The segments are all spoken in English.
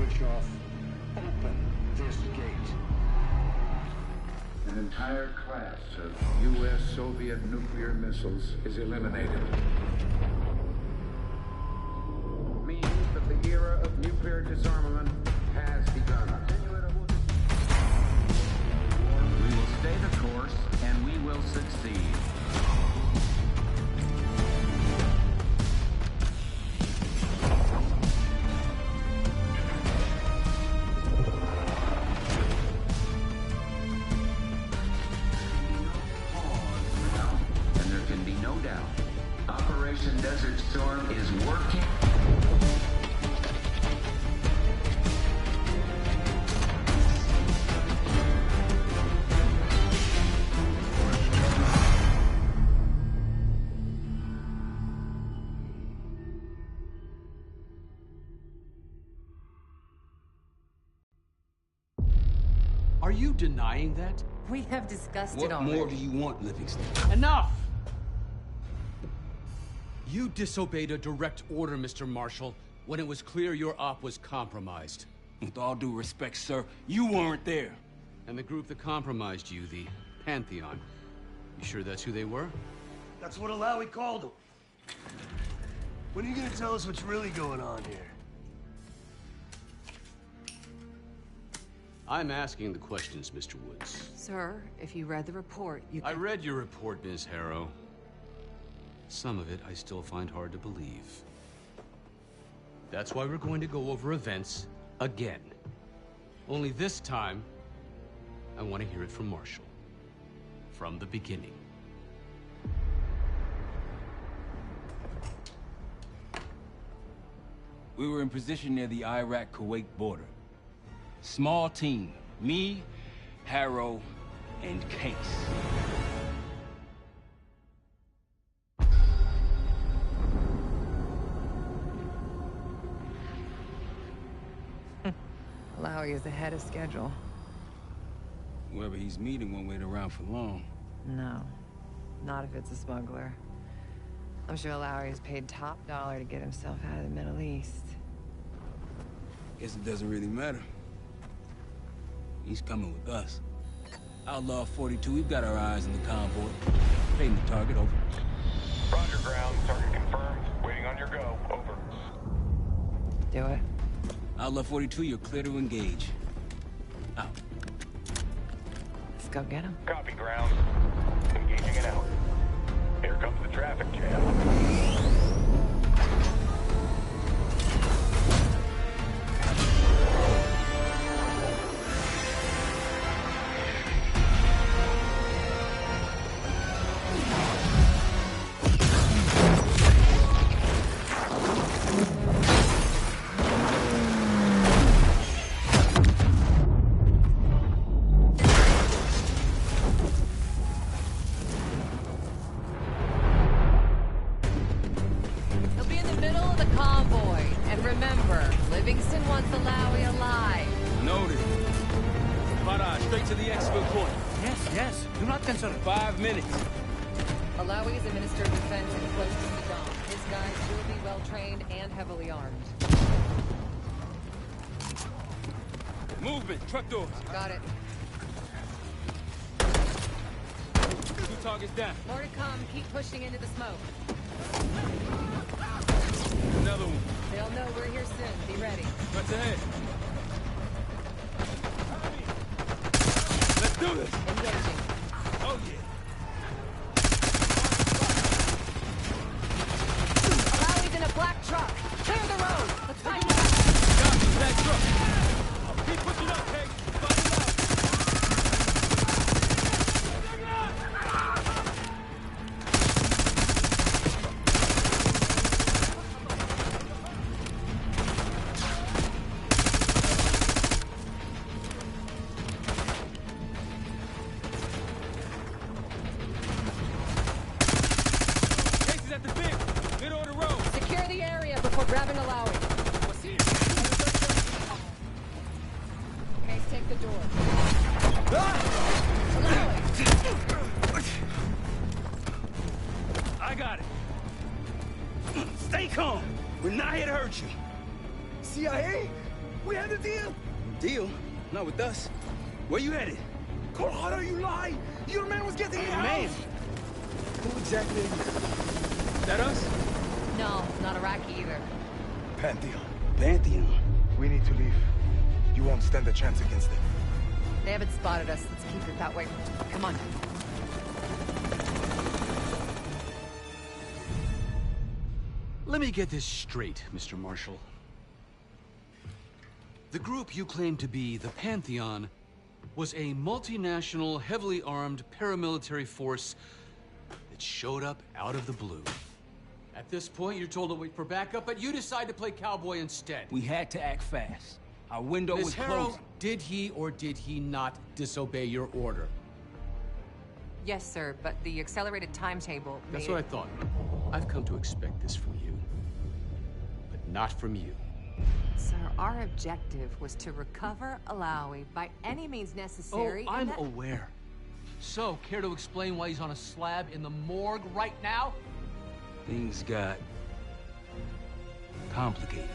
Gorbachev, open this gate. An entire class of U.S.-Soviet nuclear missiles is eliminated. Means that the era of nuclear disarmament has begun. We will stay the course, and we will succeed. And there can be no doubt, Operation Desert Storm is working. Are you denying that? We have discussed it What already. more do you want, Livingston? Enough! You disobeyed a direct order, Mr. Marshall, when it was clear your op was compromised. With all due respect, sir, you weren't there. And the group that compromised you, the Pantheon, you sure that's who they were? That's what Alawi called him. When are you gonna tell us what's really going on here? I'm asking the questions, Mr. Woods. Sir, if you read the report, you I read your report, Ms. Harrow. Some of it I still find hard to believe. That's why we're going to go over events again. Only this time, I want to hear it from Marshall. From the beginning. We were in position near the Iraq-Kuwait border. Small team. Me, Harrow, and Case. Alawi is ahead of schedule. Whoever he's meeting won't wait around for long. No, not if it's a smuggler. I'm sure Alawi is paid top dollar to get himself out of the Middle East. Guess it doesn't really matter. He's coming with us. Outlaw 42, we've got our eyes on the convoy. Painting the target, over. Roger, ground. Target confirmed. Waiting on your go. Over. Do it. Outlaw 42, you're clear to engage. Out. Let's go get him. Copy, ground. Engaging it out. Here comes the traffic jam. He'll be in the middle of the convoy. And remember, Livingston wants Alawi alive. Noted. Farah, straight to the exfil point. Yes. Do not concern. 5 minutes. Alawi is a minister of defense and close to Saddam. His guys will be well-trained and heavily armed. Movement, truck doors. Got it. 2 targets down. More to come. Keep pushing into the smoke. Another one. They'll know we're here soon. Be ready. What's ahead? Let's do this. Engaging. Oh, yeah. Alawi's in a black truck. Clear the road. Let's find him. Got me, back truck. Keep pushing up, Kate. Find him out. Cases at the big, middle of the road. Secure the area before grabbing Alawi. What's here? Case, take the door. Alawi! I got it. Stay calm. We're not here to hurt you. CIA? We had a deal. Deal? Not with us. Where you headed? Colorado, you lie. Your man was getting me out. Man! Who exactly are you? Is that us? No, not Iraqi either. Pantheon. Pantheon. We need to leave. You won't stand a chance against them. They haven't spotted us. Let's keep it that way. Come on. Let me get this straight, Mr. Marshall. The group you claim to be the Pantheon was a multinational, heavily armed paramilitary force that showed up out of the blue. At this point, you're told to wait for backup, but you decide to play cowboy instead. We had to act fast. Our window was Ms. Harrow, closing. did he or did he not disobey your order? Yes, sir, but the accelerated timetable That's made what I thought. I've come to expect this from you, but not from you. Sir, our objective was to recover Alawi by any means necessary. Oh, I'm aware. So, care to explain why he's on a slab in the morgue right now? Things got complicated.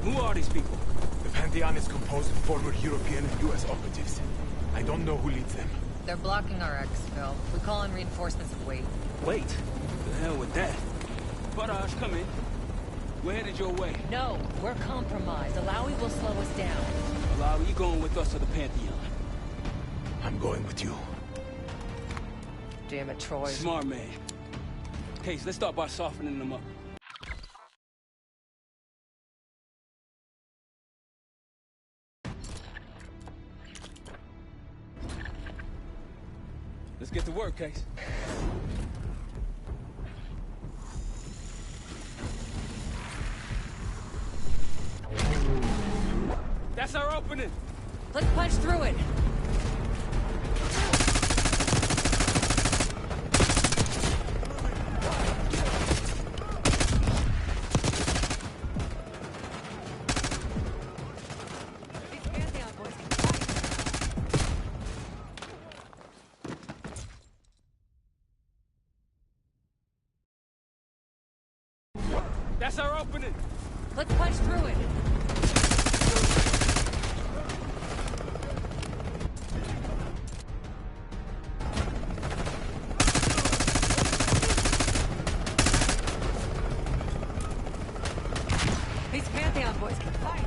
Who are these people? The Pantheon is composed of former European and U.S. operatives. I don't know who leads them. They're blocking our exfil. We call in reinforcements and wait. Wait. The hell with that? Barrage, come in. We're headed your way. No, we're compromised. Alawi will slow us down. Alawi, you going with us to the Pantheon? I'm going with you. Damn it, Troy. Smart man. Case, let's start by softening them up. Let's get to work, Case. That's our opening. Let's punch through it. That's our opening. Let's punch through it. These Pantheon boys can fight.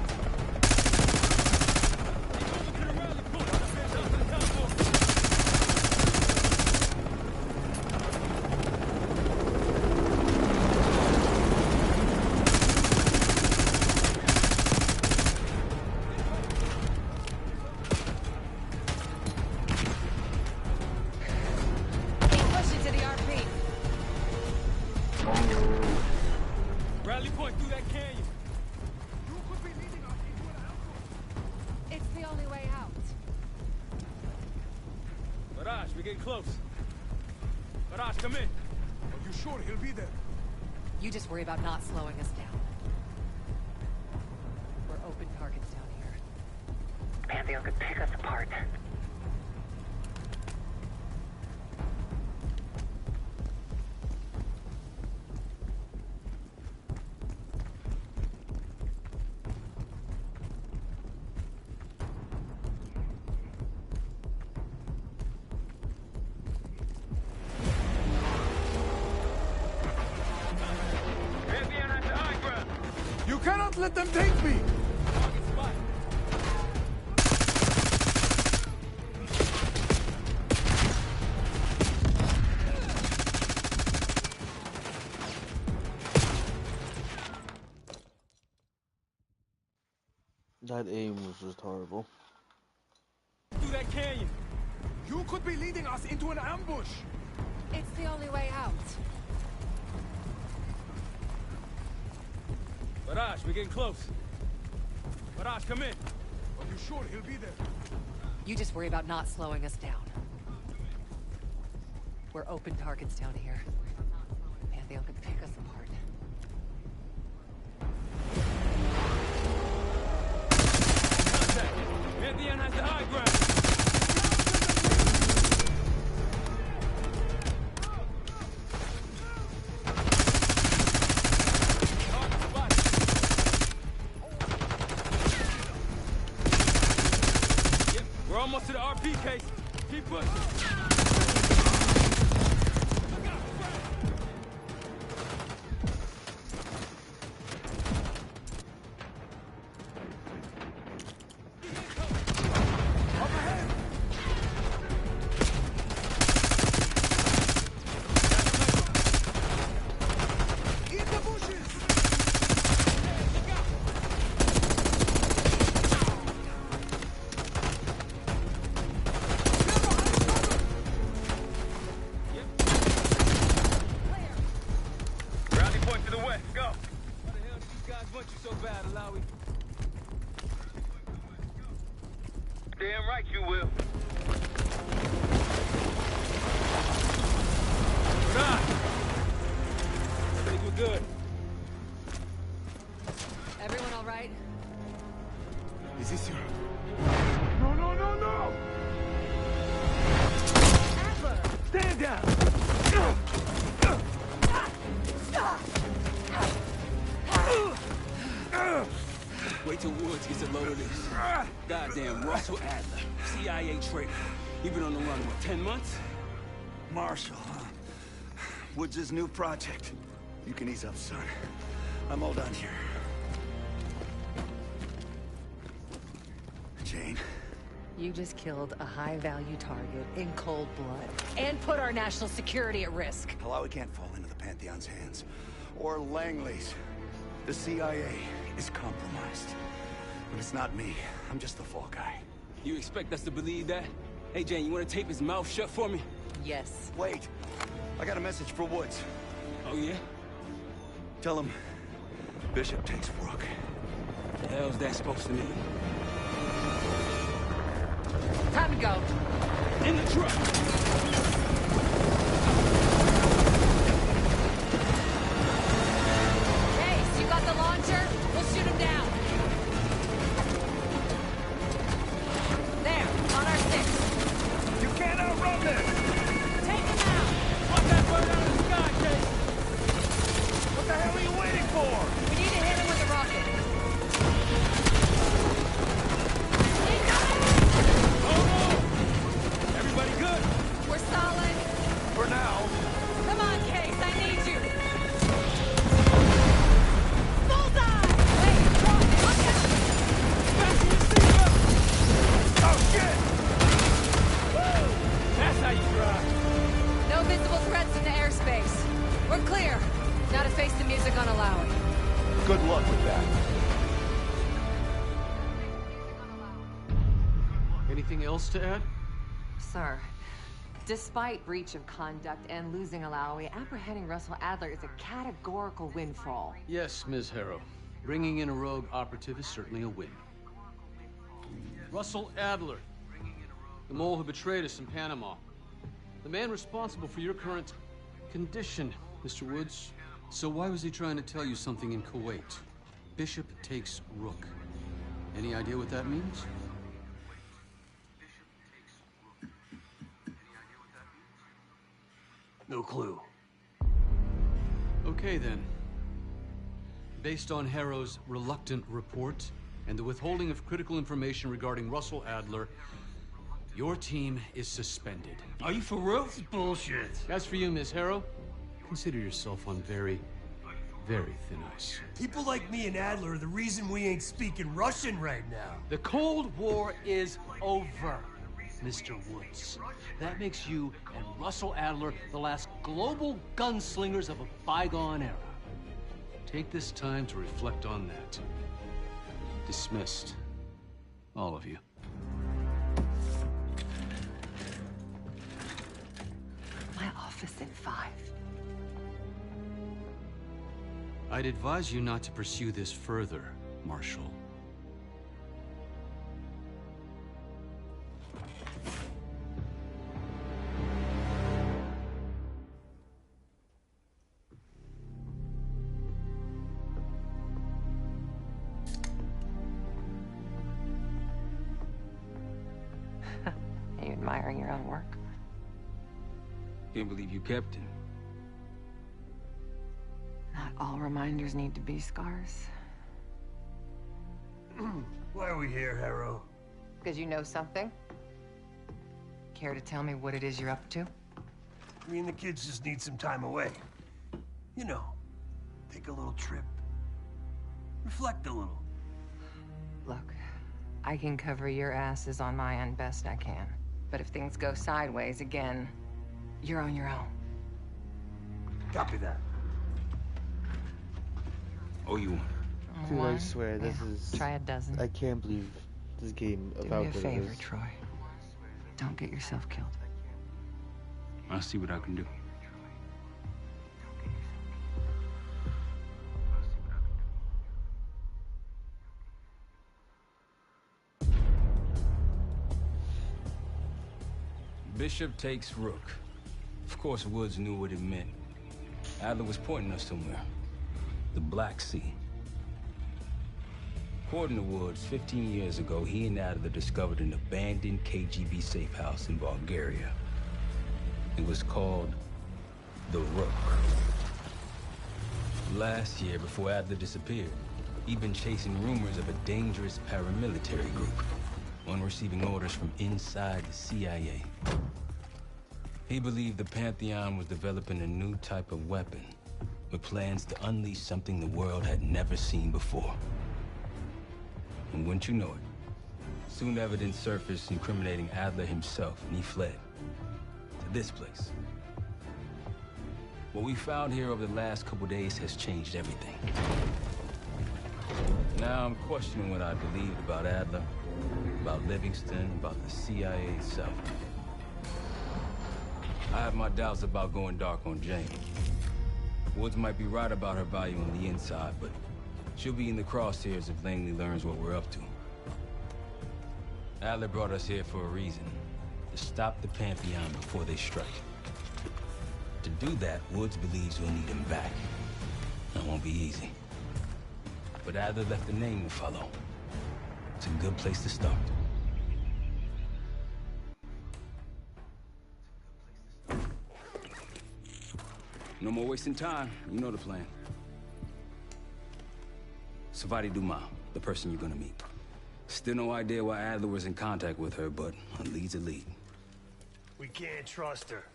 Rally point through that canyon. It's the only way out. Barrage, we're getting close. Barrage, come in. Are you sure he'll be there? You just worry about not slowing us down. We're open targets down here. Pantheon could pick us apart. You cannot let them take me! That aim was just horrible. Through that canyon. You could be leading us into an ambush! It's the only way out. Barrage, we're getting close. Barrage, come in. Are you sure he'll be there? You just worry about not slowing us down. We're open targets down here. Pantheon could pick us apart. Pantheon has the high ground. almost to the RP case. Keep pushing. Damn right you will. God! I think we're good. Everyone all right? Is this your... No, no, no, no! Adler! Stand down! Wait till Woods gets a load of this. Goddamn Russell Adler, CIA traitor. He been on the run, what, 10 months? Marshall, huh? Woods' new project. You can ease up, son. I'm all done here. Jane? You just killed a high-value target in cold blood and put our national security at risk. Alawi can't fall into the Pantheon's hands. Or Langley's. The CIA is compromised. But it's not me. I'm just the fall guy. You expect us to believe that? Hey, Jane, you want to tape his mouth shut for me? Yes. Wait. I got a message for Woods. Oh, yeah? Tell him Bishop takes Rook. The hell's that supposed to mean? Time to go. In the truck! Case, you got the launcher? We'll shoot him down. There, on our 6. You can't outrun this! Take him out! Fuck that bird out of the sky, Case! What the hell are you waiting for? We need to hit him with a rocket. Everybody good? We're solid. For now. Come on, Case, I need you. Bullseye! Wait, rocket, look out! Fasten your seatbelt! Oh, shit! Woo! That's how you drive. No visible threats in the airspace. We're clear. Now to face the music on Alawi. Good luck with that. Anything else to add? Sir, despite breach of conduct and losing Alawi, apprehending Russell Adler is a categorical windfall. Yes, Ms. Harrow. Bringing in a rogue operative is certainly a win. Russell Adler, the mole who betrayed us in Panama. The man responsible for your current condition, Mr. Woods. So why was he trying to tell you something in Kuwait? Bishop takes Rook. Any idea what that means? No clue. Okay, then. Based on Harrow's reluctant report and the withholding of critical information regarding Russell Adler, your team is suspended. Are you for real? This is bullshit. As for you, Ms. Harrow, consider yourself on very, very thin ice. People like me and Adler are the reason we ain't speaking Russian right now. The Cold War is over, Mr. Woods. That makes you and Russell Adler the last global gunslingers of a bygone era. Take this time to reflect on that. Dismissed. All of you. My office in 5. I'd advise you not to pursue this further, Marshal. Are you admiring your own work? Can't believe you kept him. Not all reminders need to be scars. Why are we here, Harrow? Because you know something? Care to tell me what it is you're up to? Me and the kids just need some time away. You know, take a little trip. Reflect a little. Look, I can cover your asses on my end best I can. But if things go sideways again, you're on your own. Copy that. Oh, you want? Dude, I swear, this Yeah. is... Try a dozen. I can't believe this game Do about me a what it favor, is. Troy. Don't get yourself killed. I'll see what I can do. Bishop takes Rook. Of course, Woods knew what it meant. Adler was pointing us somewhere. The Black Sea. According to Woods, 15 years ago, he and Adler discovered an abandoned KGB safe house in Bulgaria. It was called the Rook. Last year, before Adler disappeared, he'd been chasing rumors of a dangerous paramilitary group, one receiving orders from inside the CIA. He believed the Pantheon was developing a new type of weapon, with plans to unleash something the world had never seen before. And wouldn't you know it, soon evidence surfaced incriminating Adler himself, and he fled to this place. What we found here over the last couple days has changed everything. Now I'm questioning what I believed about Adler, about Livingston, about the CIA itself. I have my doubts about going dark on Jane. Woods might be right about her value on the inside, but she'll be in the crosshairs if Langley learns what we're up to. Adler brought us here for a reason. To stop the Pantheon before they strike. To do that, Woods believes we'll need him back. That won't be easy. But Adler left a name to follow. It's a good place to start. No more wasting time. You know the plan. Savati Dumas, the person you're gonna meet. Still no idea why Adler was in contact with her, but a lead's a lead. We can't trust her.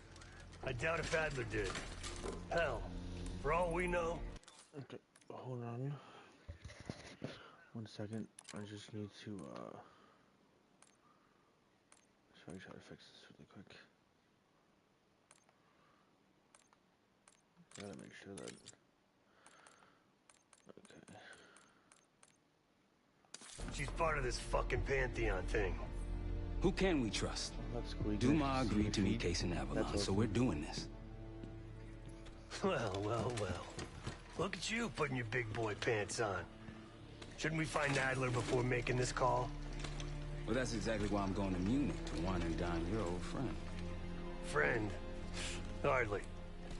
I doubt if Adler did. Hell, for all we know... Okay, hold on. 1 second. I just need to, try to fix this really quick. Gotta make sure that... Okay. She's part of this fucking Pantheon thing. Who can we trust? Let's go. Dumas agreed to meet Case in Avalon, so we're doing this. Well, well, well. Look at you putting your big boy pants on. Shouldn't we find Adler before making this call? Well, that's exactly why I'm going to Munich, to wine and dine your old friend. Friend? Hardly.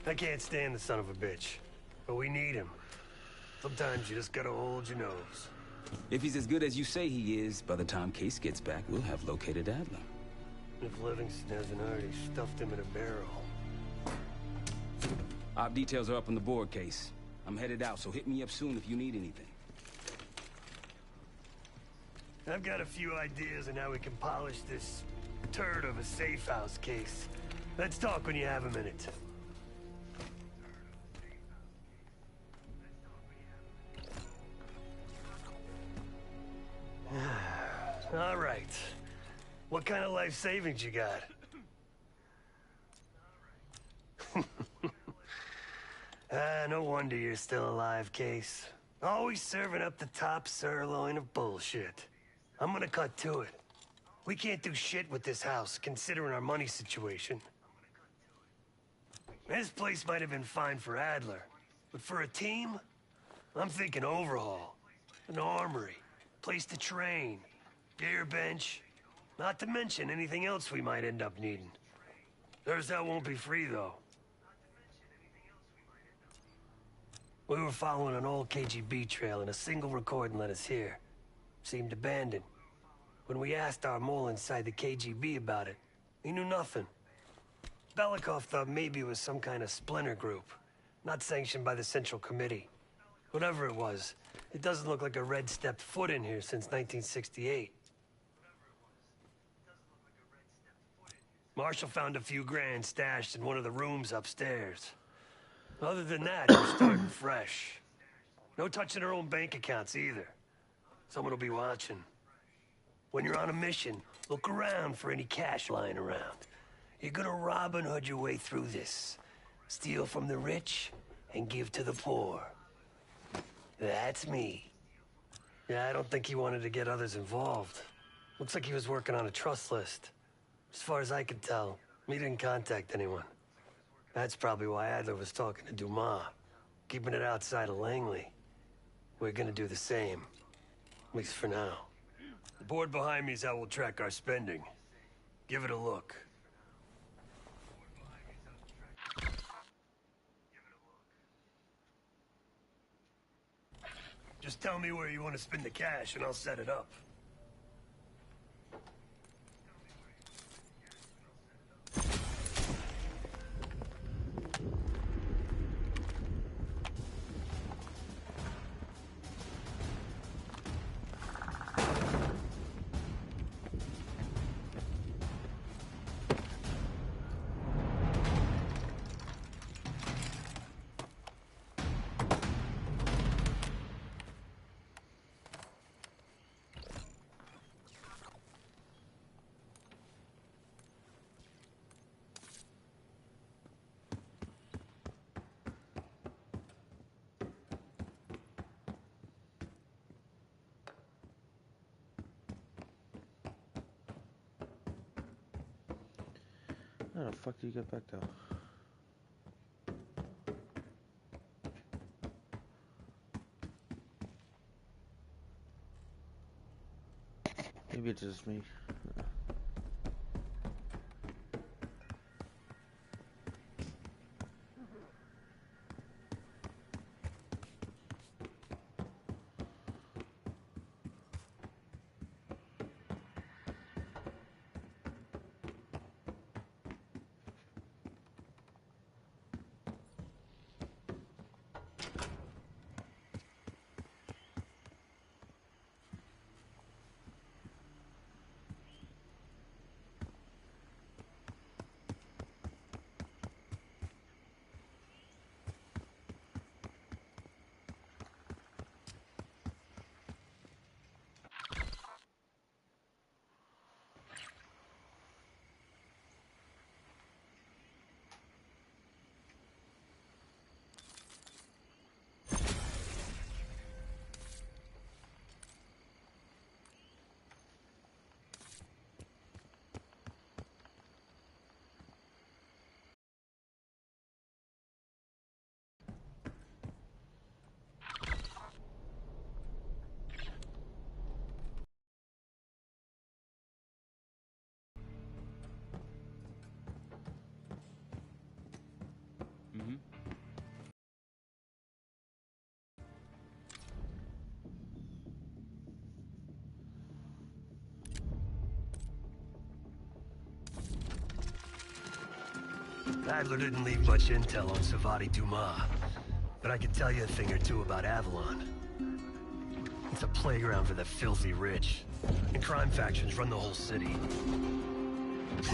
I can't stand the son of a bitch. But we need him. Sometimes you just gotta hold your nose. If he's as good as you say he is, by the time Case gets back, we'll have located Adler. If Livingston hasn't already stuffed him in a barrel. Op details are up on the board, Case. I'm headed out, so hit me up soon if you need anything. I've got a few ideas on how we can polish this turd of a safe house case. Let's talk when you have a minute. All right. What kind of life savings you got? No wonder you're still alive, Case. Always serving up the top sirloin of bullshit. I'm gonna cut to it. We can't do shit with this house, considering our money situation. This place might have been fine for Adler, but for a team, I'm thinking overhaul. An armory, place to train, gear bench, not to mention anything else we might end up needing. Theirs that won't be free, though. We were following an old KGB trail and a single recording led us here. Seemed abandoned. When we asked our mole inside the KGB about it, he knew nothing. Belikov thought maybe it was some kind of splinter group, not sanctioned by the Central Committee. Whatever it was, it doesn't look like a red stepped foot in here since 1968. Marshall found a few grand stashed in one of the rooms upstairs. Other than that, we're starting fresh. No touching our own bank accounts either. Someone will be watching. When you're on a mission, look around for any cash lying around. You're gonna Robin Hood your way through this. Steal from the rich and give to the poor. That's me. Yeah, I don't think he wanted to get others involved. Looks like he was working on a trust list. As far as I can tell, he didn't contact anyone. That's probably why Adler was talking to Dumas, keeping it outside of Langley. We're gonna do the same, at least for now. The board behind me is how we'll track our spending. Give it a look. Just tell me where you want to spend the cash and I'll set it up. How the fuck do you get back there? Maybe it's just me. Adler didn't leave much intel on Savati Dumas, but I can tell you a thing or two about Avalon. It's a playground for the filthy rich, and crime factions run the whole city.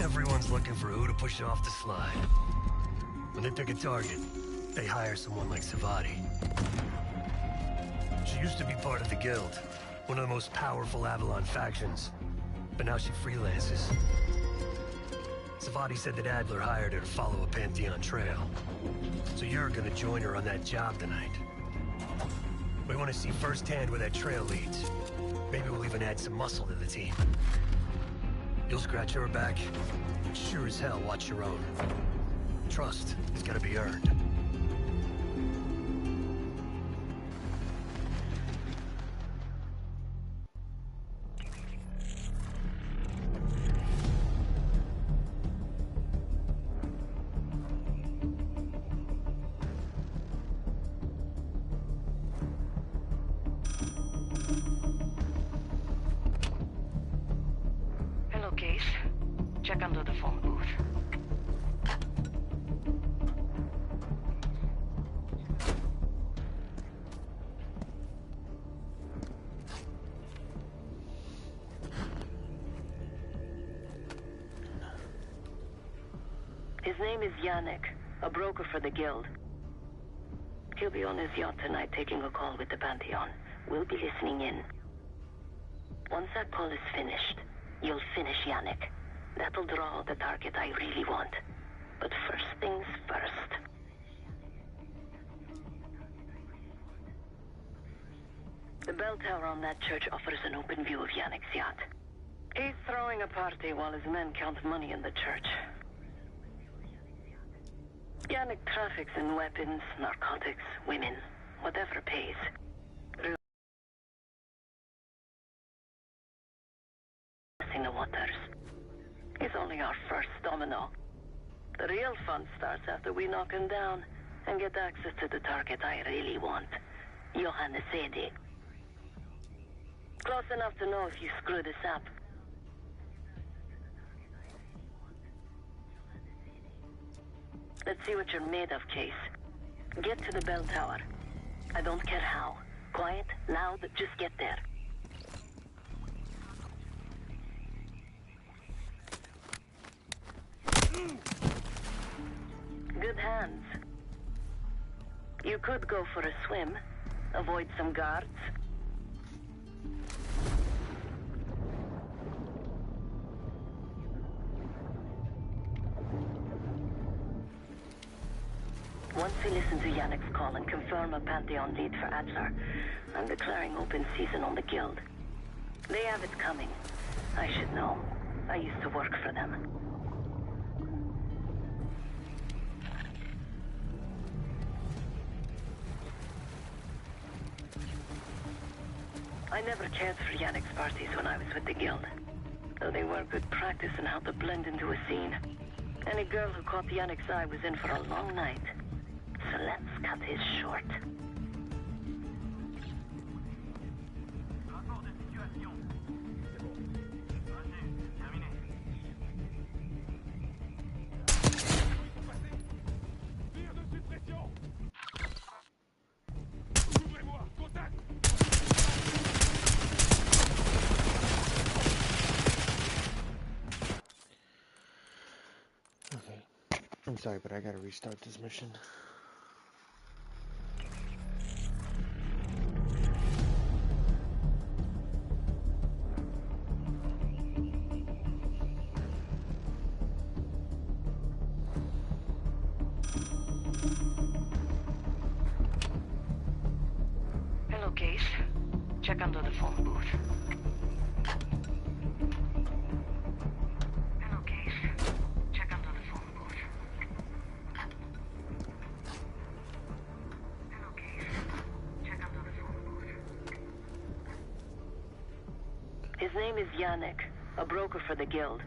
Everyone's looking for who to push off the slide. When they pick a target, they hire someone like Savati. She used to be part of the Guild, one of the most powerful Avalon factions, but now she freelances. Savati said that Adler hired her to follow a Pantheon trail. So you're gonna join her on that job tonight. We want to see firsthand where that trail leads. Maybe we'll even add some muscle to the team. You'll scratch her back, but sure as hell watch your own. Trust has gotta be earned. Check under the phone booth. His name is Yannick, a broker for the Guild. He'll be on his yacht tonight taking a call with the Pantheon. We'll be listening in. Once that call is finished, you'll finish Yannick. That'll draw the target I really want. But first things first. The bell tower on that church offers an open view of Yannick's yacht. He's throwing a party while his men count money in the church. Yannick traffics in weapons, narcotics, women, whatever pays. In the waters. He's only our first domino. The real fun starts after we knock him down and get access to the target I really want. Johannes Edi. Close enough to know if you screw this up. Let's see what you're made of, Case. Get to the bell tower. I don't care how. Quiet, loud, just get there. Good hands. You could go for a swim, avoid some guards. Once we listen to Yannick's call and confirm a Pantheon lead for Adler, I'm declaring open season on the Guild. They have it coming. I should know. I used to work for them. I never cared for Yannick's parties when I was with the Guild, though they were good practice in how to blend into a scene. Any girl who caught Yannick's eye was in for a long night. So let's cut his short. I'm sorry, but I gotta restart this mission. Hello, Case. Check under the phone booth. Hello, Case. Check under the phone booth. Hello, Case. Check under the phone booth. His name is Yannick, a broker for the Guild.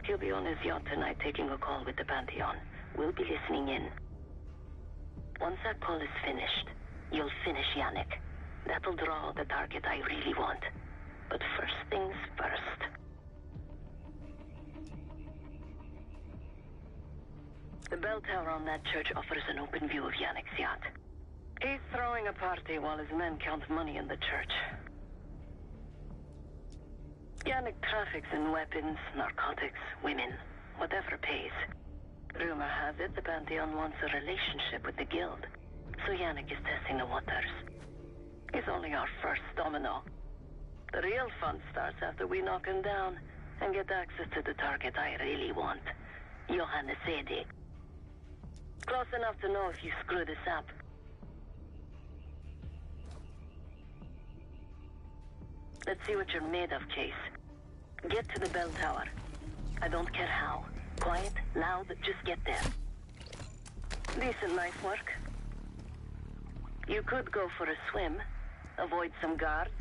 He'll be on his yacht tonight taking a call with the Pantheon. We'll be listening in. Once that call is finished, you'll finish Yannick. That'll draw the target I really want. But first things first. The bell tower on that church offers an open view of Yannick's yacht. He's throwing a party while his men count money in the church. Yannick traffics in weapons, narcotics, women, whatever pays. Rumor has it the Pantheon wants a relationship with the Guild, so Yannick is testing the waters. He's only our first domino. The real fun starts after we knock him down and get access to the target I really want. Johannes Edi. Close enough to know if you screw this up. Let's see what you're made of, Case. Get to the bell tower. I don't care how. Quiet, loud, just get there. Decent knife work. You could go for a swim, avoid some guards.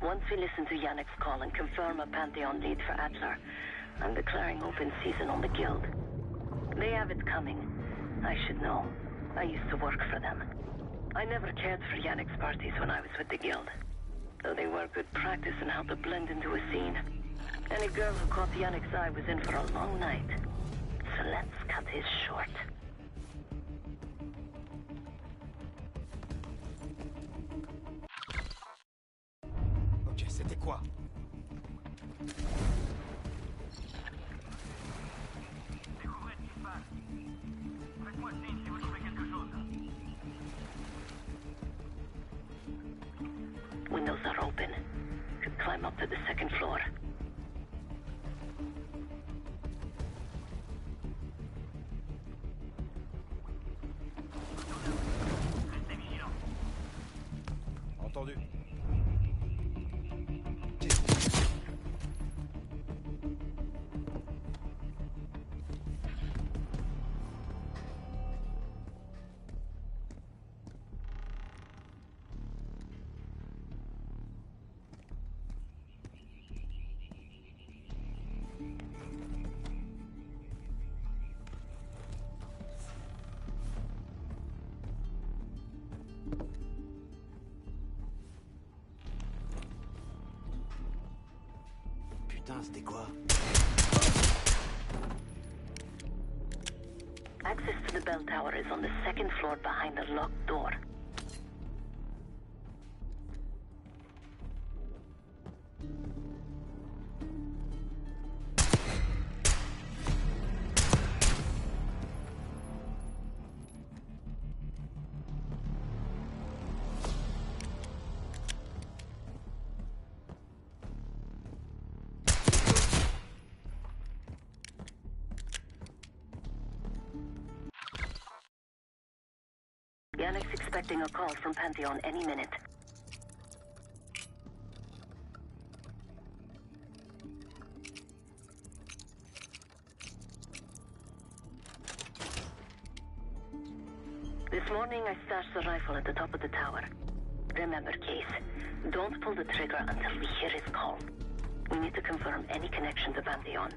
Once we listen to Yannick's call and confirm a Pantheon lead for Adler, I'm declaring open season on the Guild. They have it coming. I should know. I used to work for them. I never cared for Yannick's parties when I was with the Guild, though they were good practice in how to blend into a scene. Any girl who caught Yannick's eye was in for a long night. So let's cut his short. quoi? Windows are open. You climb up to the second floor. Entendu. Putain, c'était quoi? Access to the bell tower is on the second floor behind the locked door. Yannick's expecting a call from Pantheon any minute. This morning I stashed the rifle at the top of the tower. Remember, Case, don't pull the trigger until we hear his call. We need to confirm any connection to Pantheon.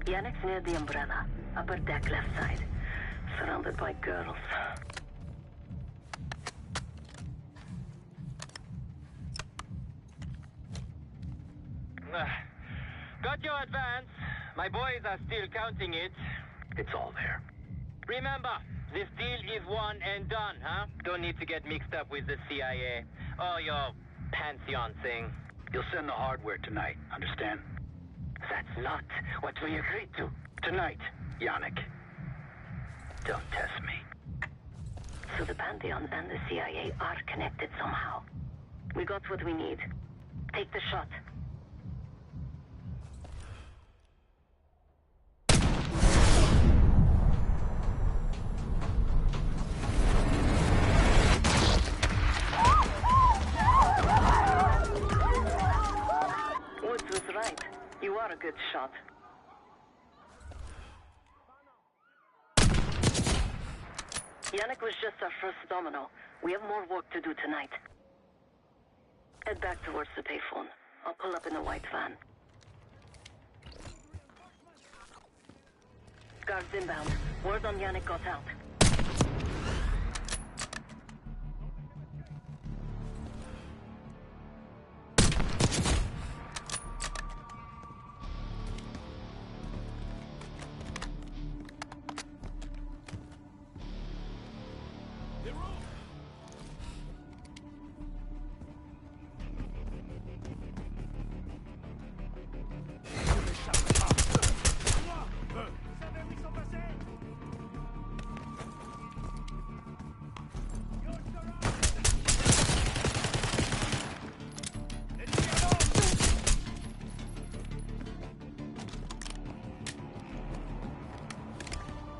Yannick's near the umbrella, upper deck left side, surrounded by girls. Got your advance. My boys are still counting it. It's all there. Remember, this deal is one and done, huh? Don't need to get mixed up with the CIA or your Pantheon thing. You'll send the hardware tonight, understand? That's not what we agreed to. Tonight, Yannick. Don't test me. So the Pantheon and the CIA are connected somehow. We got what we need. Take the shot. Woods was right. You are a good shot. Yannick was just our first domino. We have more work to do tonight. Head back towards the payphone. I'll pull up in the white van. Guards inbound. Word on Yannick got out.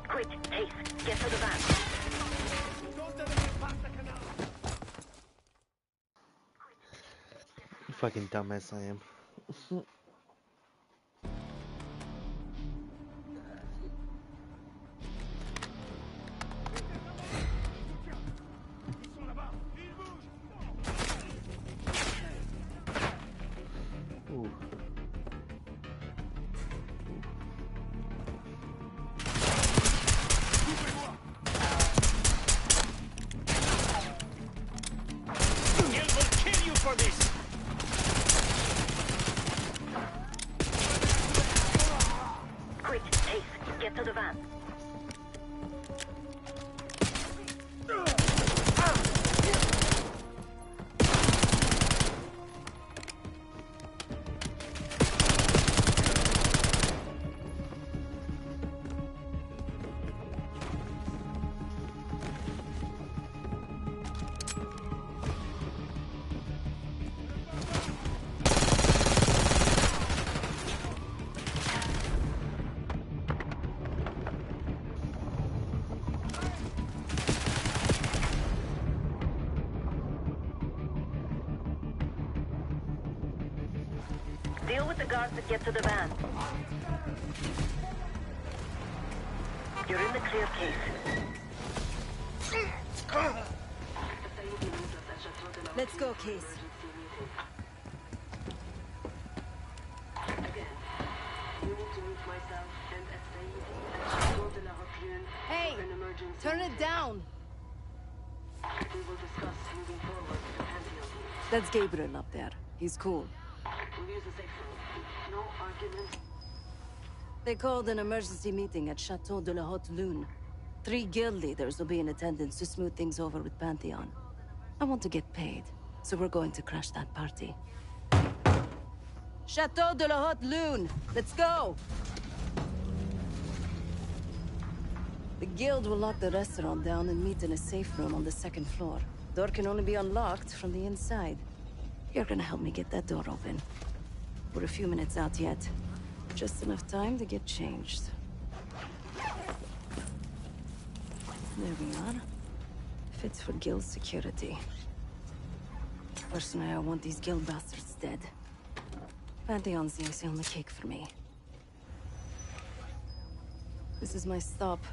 Quick, Ace, get to the van. You fucking dumbass I am. Ooh. For this. Deal with the guards that get to the van. You're in the clear, Case. Let's go, Case. Hey! Turn it down! That's Gabriel up there. He's cool. They called an emergency meeting at Chateau de la Haute Lune. 3 guild leaders will be in attendance to smooth things over with Pantheon. I want to get paid, so we're going to crash that party. Chateau de la Haute Lune! Let's go! The guild will lock the restaurant down and meet in a safe room on the 2nd floor. Door can only be unlocked from the inside. You're gonna help me get that door open. We're a few minutes out yet. Just enough time to get changed. There we are. Fits for guild security. Personally, I want these guild bastards dead. Pantheon's the icing on the cake for me. This is my stop.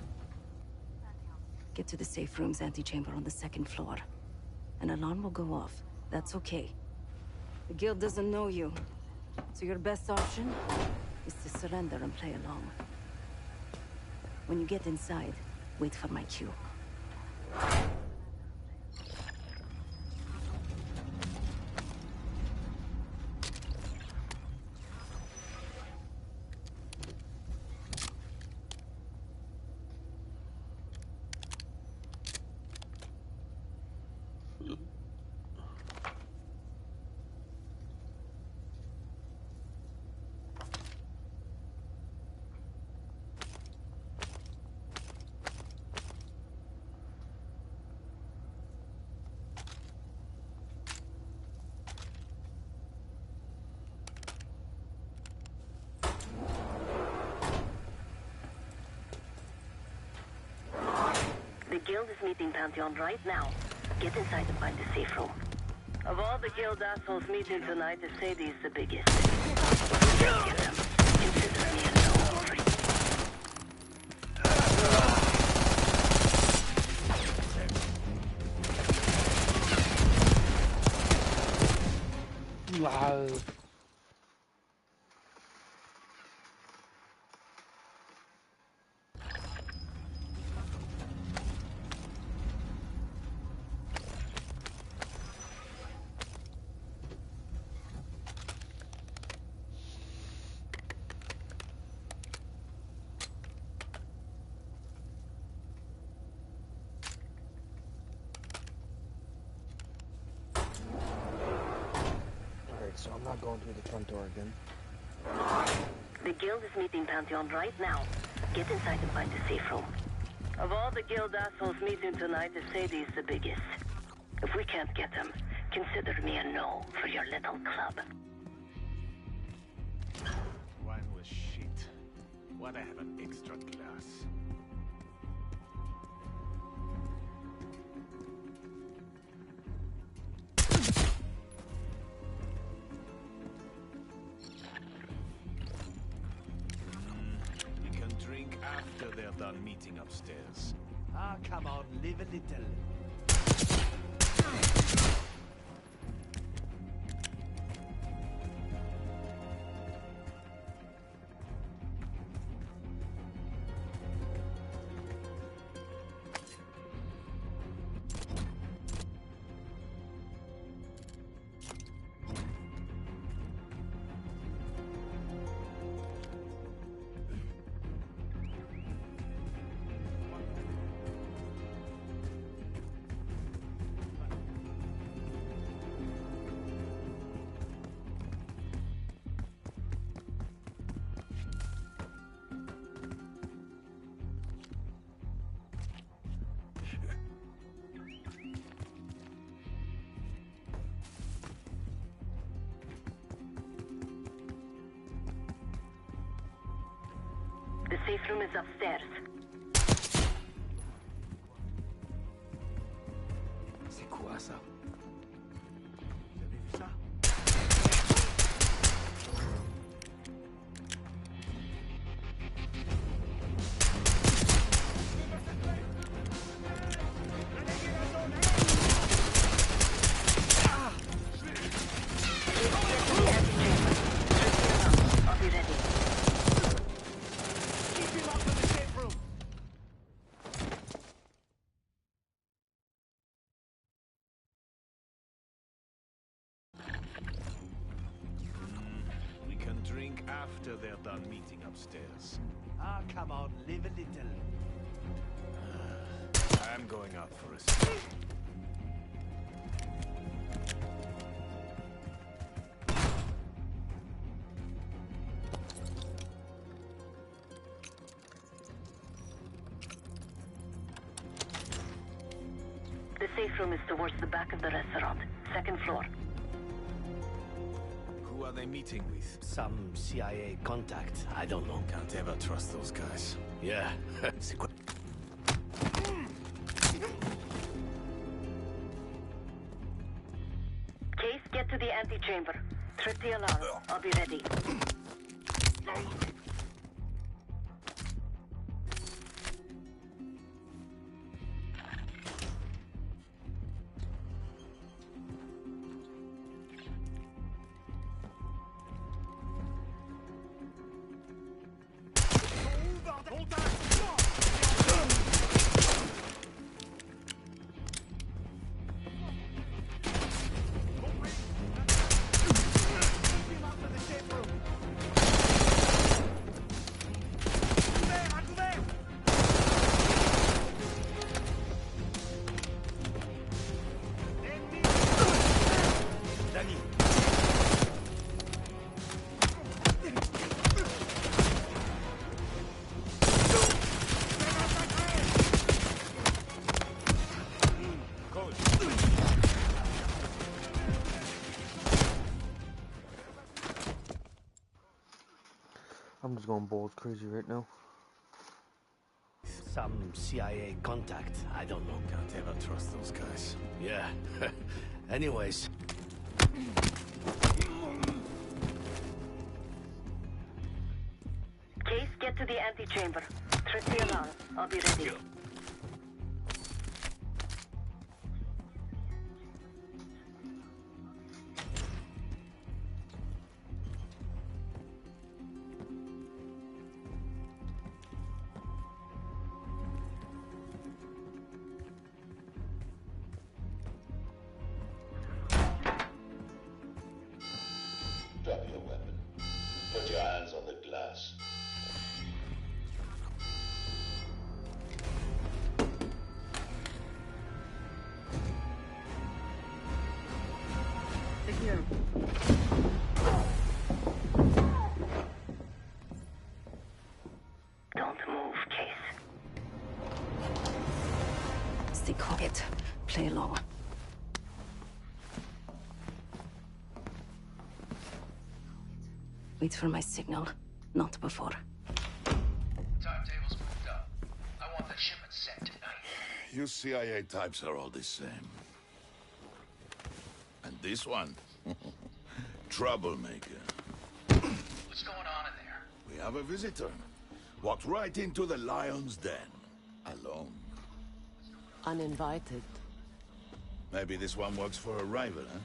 Get to the safe room's antechamber on the 2nd floor. An alarm will go off. That's okay. The guild doesn't know you, so your best option is to surrender and play along. When you get inside, wait for my cue. The guild is meeting Pantheon right now. Get inside and find the safe room. Of all the guild assholes meeting tonight, Sadie's the biggest. If you can't get them, consider me a no for you. Wow. So I'm not going through the front door again. The guild is meeting Pantheon right now. Get inside and find the safe room. Of all the guild assholes meeting tonight, Sadie's the biggest. If we can't get them, consider me a no for your little club. Wine was shit. Why'd I have an extra glass? After they're done meeting upstairs. Ah, come on, live a little. The safe room is upstairs. C'est quoi ça? Vous avez vu ça? back after they're done meeting upstairs. Ah, come on, live a little. I'm going out for a sip. The safe room is towards the back of the restaurant. Second floor. Who are they meeting with? Some CIA contact. I don't know. Can't ever trust those guys. Yeah. Case, get to the antechamber. Trip the alarm. I'll be ready. I'm just going balls crazy right now. Some CIA contact. I don't know. Can't ever trust those guys. Yeah. Anyways. Case, get to the antechamber. Trip the alarm. I'll be ready. Drop your weapon. Put your hands on the glass. Don't move, Case. Stay quiet. Play along. Wait for my signal. Not before. Timetable's moved up. I want the shipment sent tonight. You CIA types are all the same. And this one? Troublemaker. What's going on in there? We have a visitor. Walked right into the lion's den. Alone. Uninvited. Maybe this one works for a rival, huh?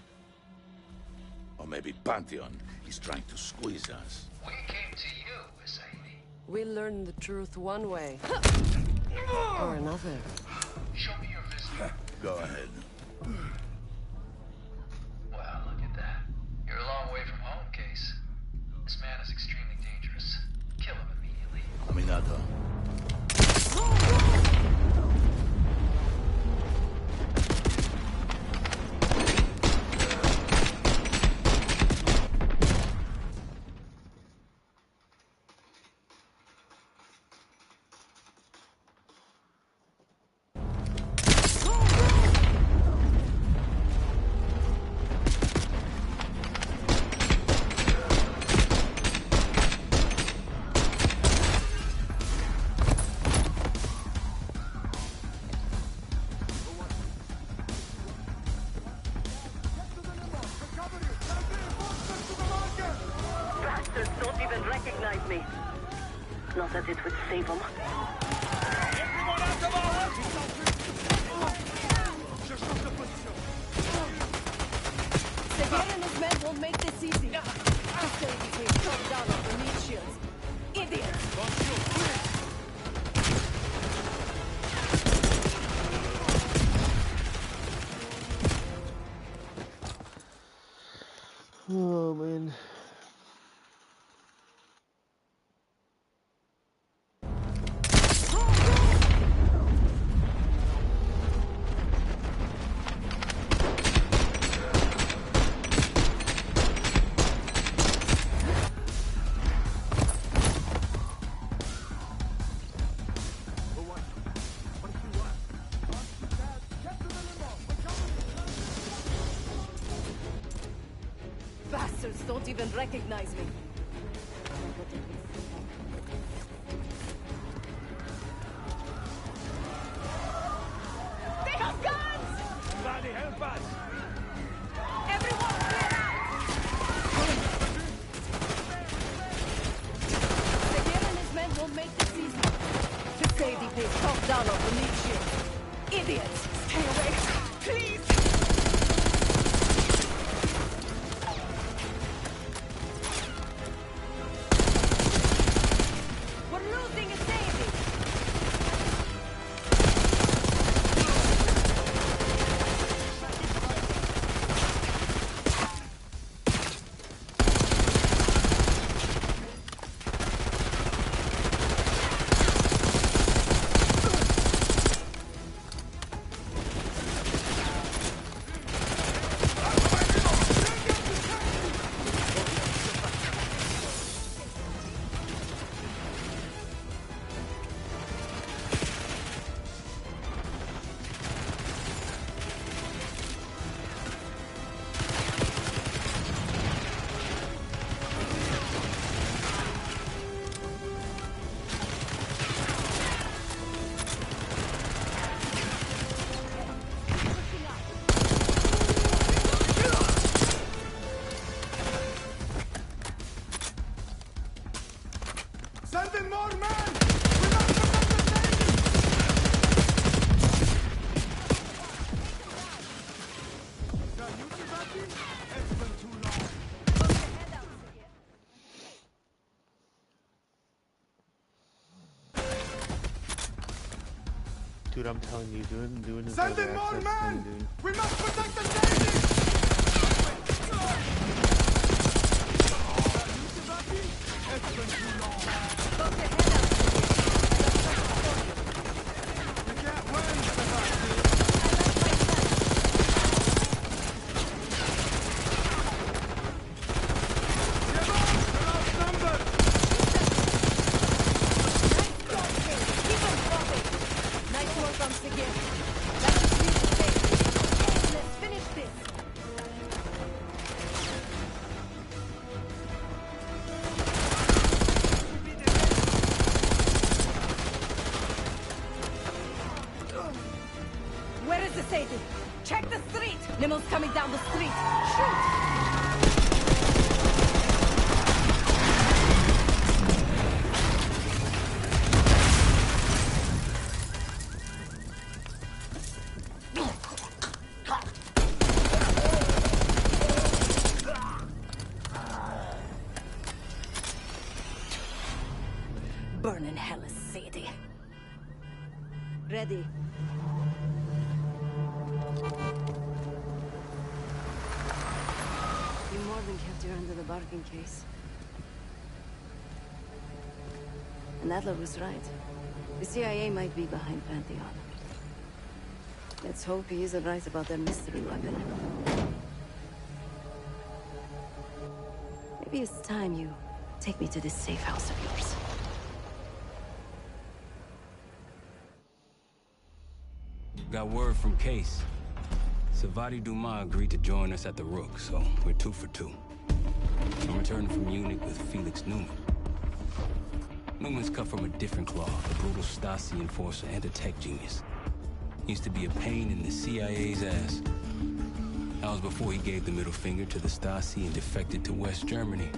Or maybe Pantheon is trying to squeeze us. We came to you, Sadie. We learn the truth one way. Or another. Show me your visitor. Go ahead. Well, look at that. You're a long way from home, Case. This man is extremely dangerous. Kill him immediately. Aminata. Bastards don't even recognize me. Not that it would save them. Seguin and his men won't make this easy. Just say we can come down on the meat shields. Idiots! Oh man. Rebels don't even recognize me. They have guns! Somebody help us! Everyone clear out! Seguin and his men won't make the season. To save the pays top dollar for lead shield. Idiots! Stay away! Please! We're losing a Sadie! Send in more men! Dude, I'm telling you, doing this. Send in early more access men! thing, dude. We must protect the Sadie! Nice work on Seguin. That should be the same. Let's finish this. Where is the Sadie? Check the street! Nimmo's coming down the street. Shoot! Burn in hell, Sadie. Ready. You more than kept her under the bargain case. And Adler was right. The CIA might be behind Pantheon. Let's hope he isn't right about their mystery weapon. Maybe it's time you take me to this safe house of yours. Got word from Case. Savati Dumas agreed to join us at the Rook, so we're 2 for 2. I'm returning from Munich with Felix Neumann. Newman's cut from a different cloth, a brutal Stasi enforcer and a tech genius. He used to be a pain in the CIA's ass. That was before he gave the middle finger to the Stasi and defected to West Germany.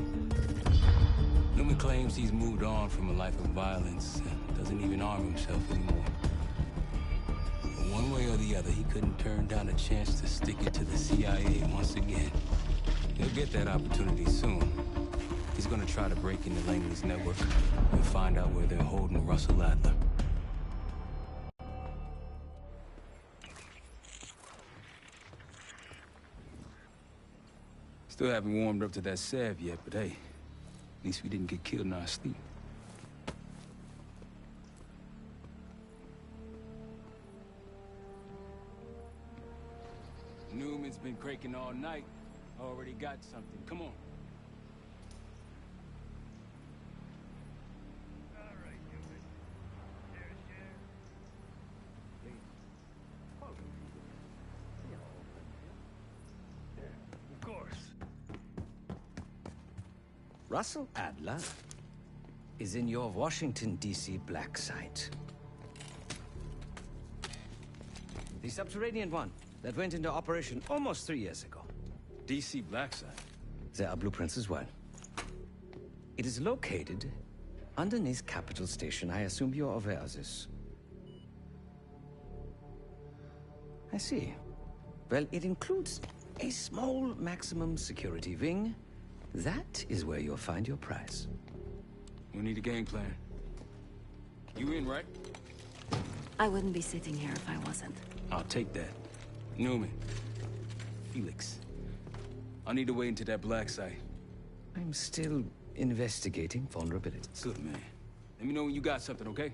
Newman claims he's moved on from a life of violence and doesn't even arm himself anymore. But one way or the other, he couldn't turn down a chance to stick it to the CIA once again. He'll get that opportunity soon. He's gonna try to break into Langley's network and find out where they're holding Russell Adler. Still haven't warmed up to that salve yet, but hey, at least we didn't get killed in our sleep. Newman's been cranking all night. Already got something. Come on. Of course. Russell Adler is in your Washington, D.C. black site. The subterranean one that went into operation almost 3 years ago. DC black site? There are blueprints as well. It is located underneath Capital Station. I assume you're aware of this. I see. Well, it includes a small maximum security wing. That is where you'll find your prize. We need a game plan. You in, right? I wouldn't be sitting here if I wasn't. I'll take that. Newman. Felix. I need to wait into that black site. I'm still investigating vulnerabilities. Good, man. Let me know when you got something, okay?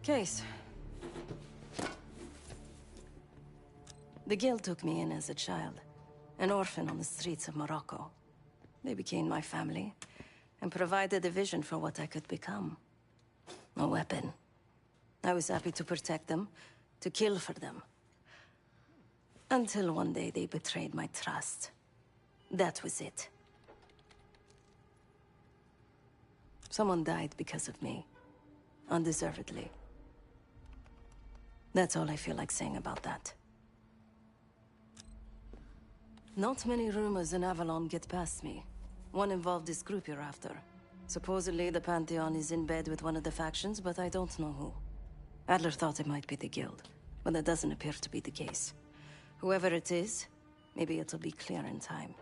Case. The Guild took me in as a child, an orphan on the streets of Morocco. They became my family, and provided a vision for what I could become. A weapon. I was happy to protect them, to kill for them. Until one day they betrayed my trust. That was it. Someone died because of me. Undeservedly. That's all I feel like saying about that. Not many rumors in Avalon get past me. One involved this group you're after. Supposedly the Pantheon is in bed with one of the factions, but I don't know who. Adler thought it might be the Guild, but that doesn't appear to be the case. Whoever it is, maybe it'll be clear in time.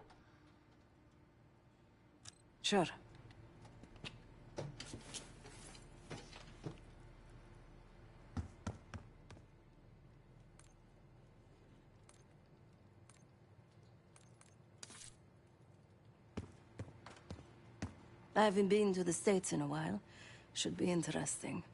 Sure. I haven't been to the States in a while. Should be interesting.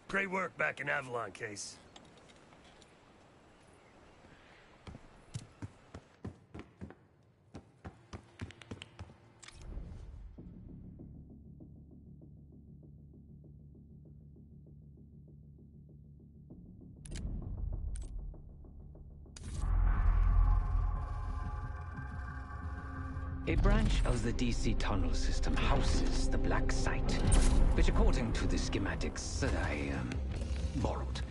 Great work back in Avalon, Case. A branch of the DC tunnel system houses the Black Site, which according to the schematics that I, borrowed,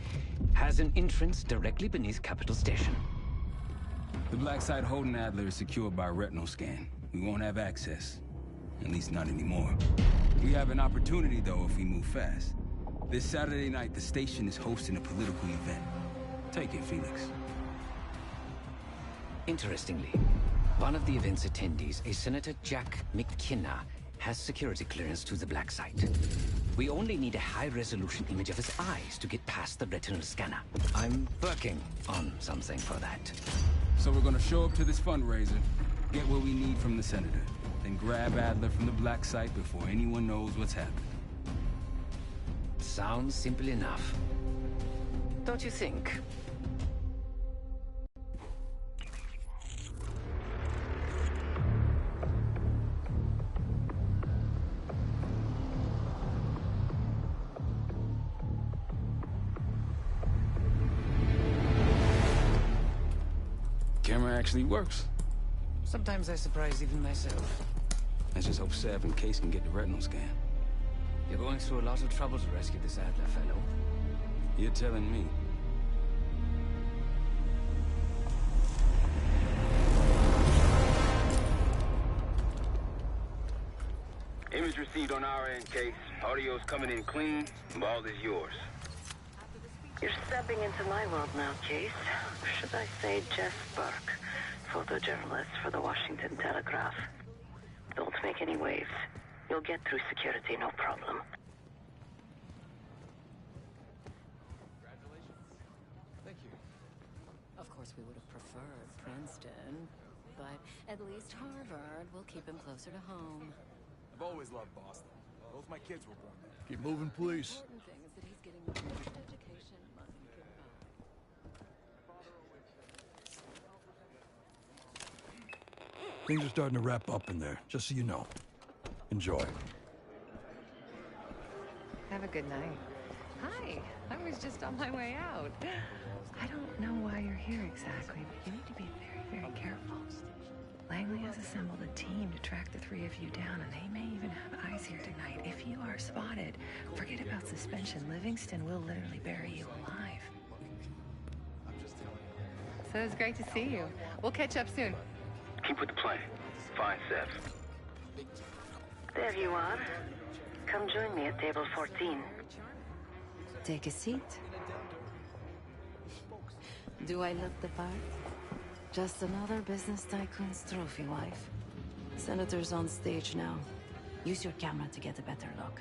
has an entrance directly beneath Capital Station. The Black Site holding Adler is secured by retinal scan. We won't have access. At least not anymore. We have an opportunity, though, if we move fast. This Saturday night, the station is hosting a political event. Take it, Felix. Interestingly, one of the event's attendees, a Senator Jack McKenna, has security clearance to the Black Site. We only need a high-resolution image of his eyes to get past the retinal scanner. I'm working on something for that. So we're gonna show up to this fundraiser, get what we need from the Senator, then grab Adler from the Black Site before anyone knows what's happening. Sounds simple enough. Don't you think? Camera actually works. Sometimes I surprise even myself. Let's just hope Sev and Case can get the retinal scan. You're going through a lot of trouble to rescue this Adler fellow. You're telling me. Image received on our end, Case. Audio's coming in clean. Ball is yours. You're stepping into my world now, Case. Should I say Jess Burke, photojournalist for the Washington Telegraph. Don't make any waves. You'll get through security, no problem. Thank you. Of course, we would have preferred Princeton, but at least Harvard will keep him closer to home. I've always loved Boston. Both my kids were born there. Keep moving, please. The important thing is that he's getting the best education money can buy. Things are starting to wrap up in there, just so you know. Enjoy. Have a good night. Hi, I was just on my way out. I don't know why you're here exactly, but you need to be very, very careful. Langley has assembled a team to track the three of you down, and they may even have eyes here tonight. If you are spotted, forget about suspension. Livingston will literally bury you alive. So it's great to see you. We'll catch up soon. Keep with the plan. Fine, Sev. There you are. Come join me at table 14. Take a seat. Do I look the part? Just another business tycoon's trophy wife. Senator's on stage now. Use your camera to get a better look.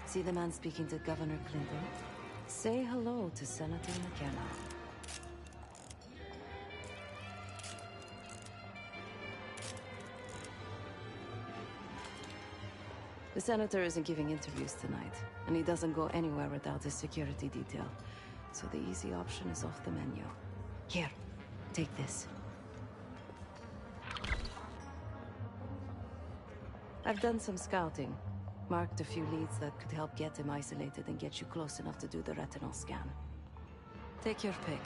See the man speaking to Governor Clinton? Say hello to Senator McKenna. The senator isn't giving interviews tonight, and he doesn't go anywhere without his security detail. So the easy option is off the menu. Here, take this. I've done some scouting. Marked a few leads that could help get him isolated and get you close enough to do the retinal scan. Take your pick.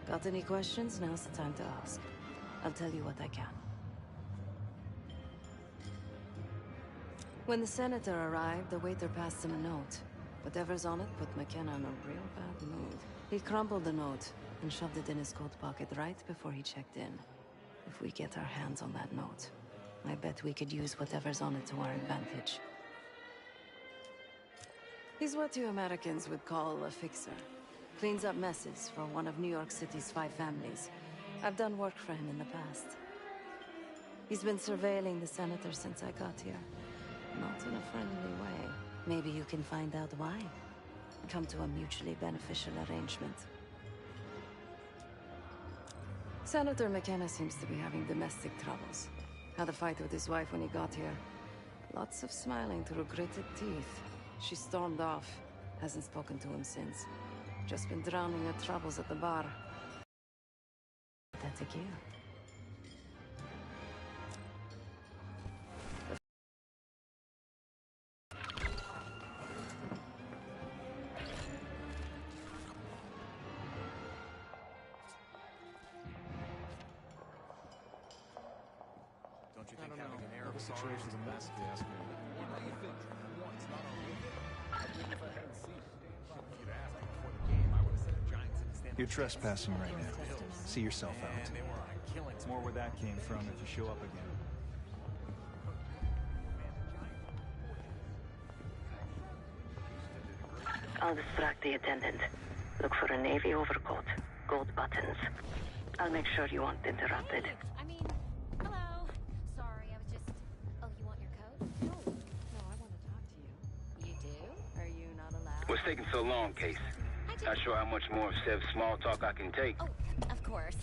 Got any questions? Now's the time to ask. I'll tell you what I can. When the senator arrived, the waiter passed him a note. Whatever's on it put McKenna in a real bad mood. He crumpled the note and shoved it in his coat pocket right before he checked in. If we get our hands on that note, I bet we could use whatever's on it to our advantage. He's what you Americans would call a fixer. Cleans up messes for one of New York City's 5 families. I've done work for him in the past. He's been surveilling the senator since I got here. Not in a friendly way. Maybe you can find out why. Come to a mutually beneficial arrangement. Senator McKenna seems to be having domestic troubles. Had a fight with his wife when he got here. Lots of smiling through gritted teeth. She stormed off. Hasn't spoken to him since. Just been drowning her troubles at the bar. Pathetic year. Don't you think having an Arab situation's a mess, if you ask me? What do you think? One, it's not on me. If I hadn't seen it, if you'd asked me before the game, I would have said the Giants didn't stand. You're trespassing right now. See yourself out. And they were on a killing. More where that came from if you show up again. I'll distract the attendant. Look for a navy overcoat. Gold buttons. I'll make sure you aren't interrupted. I mean, hello. Sorry, I was just... Oh, you want your coat? No, I want to talk to you. You do? Are you not allowed? What's taking so long, Case? Not sure how much more of Sev's small talk I can take. Oh, of course.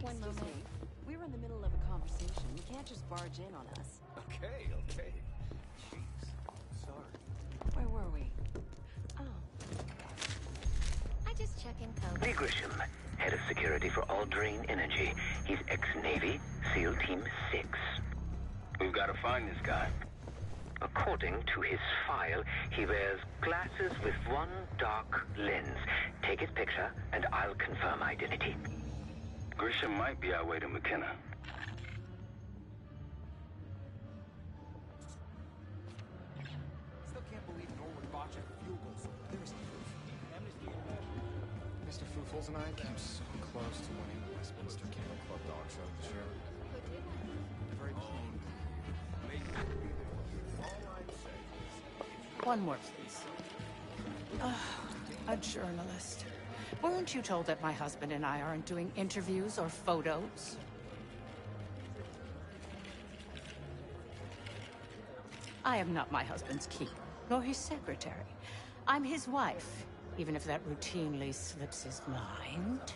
One Excuse moment. me. We were in the middle of a conversation. You can't just barge in on us. Okay. Jeez. Sorry. Where were we? Oh. I just check in code. Lee Grisham, head of security for Aldrine Energy. He's ex-Navy, SEAL Team 6. We've got to find this guy. According to his file, he wears glasses with one dark lens. Take his picture, and I'll confirm identity. Grisham might be our way to McKenna. Still can't believe Norwood botched a field goal. There's Mr. Foofles and I came so close to winning the Westminster Kennel Club dog show this year. Very keen. One more, please. A journalist. Weren't you told that my husband and I aren't doing interviews or photos? I am not my husband's keeper, nor his secretary. I'm his wife, even if that routinely slips his mind.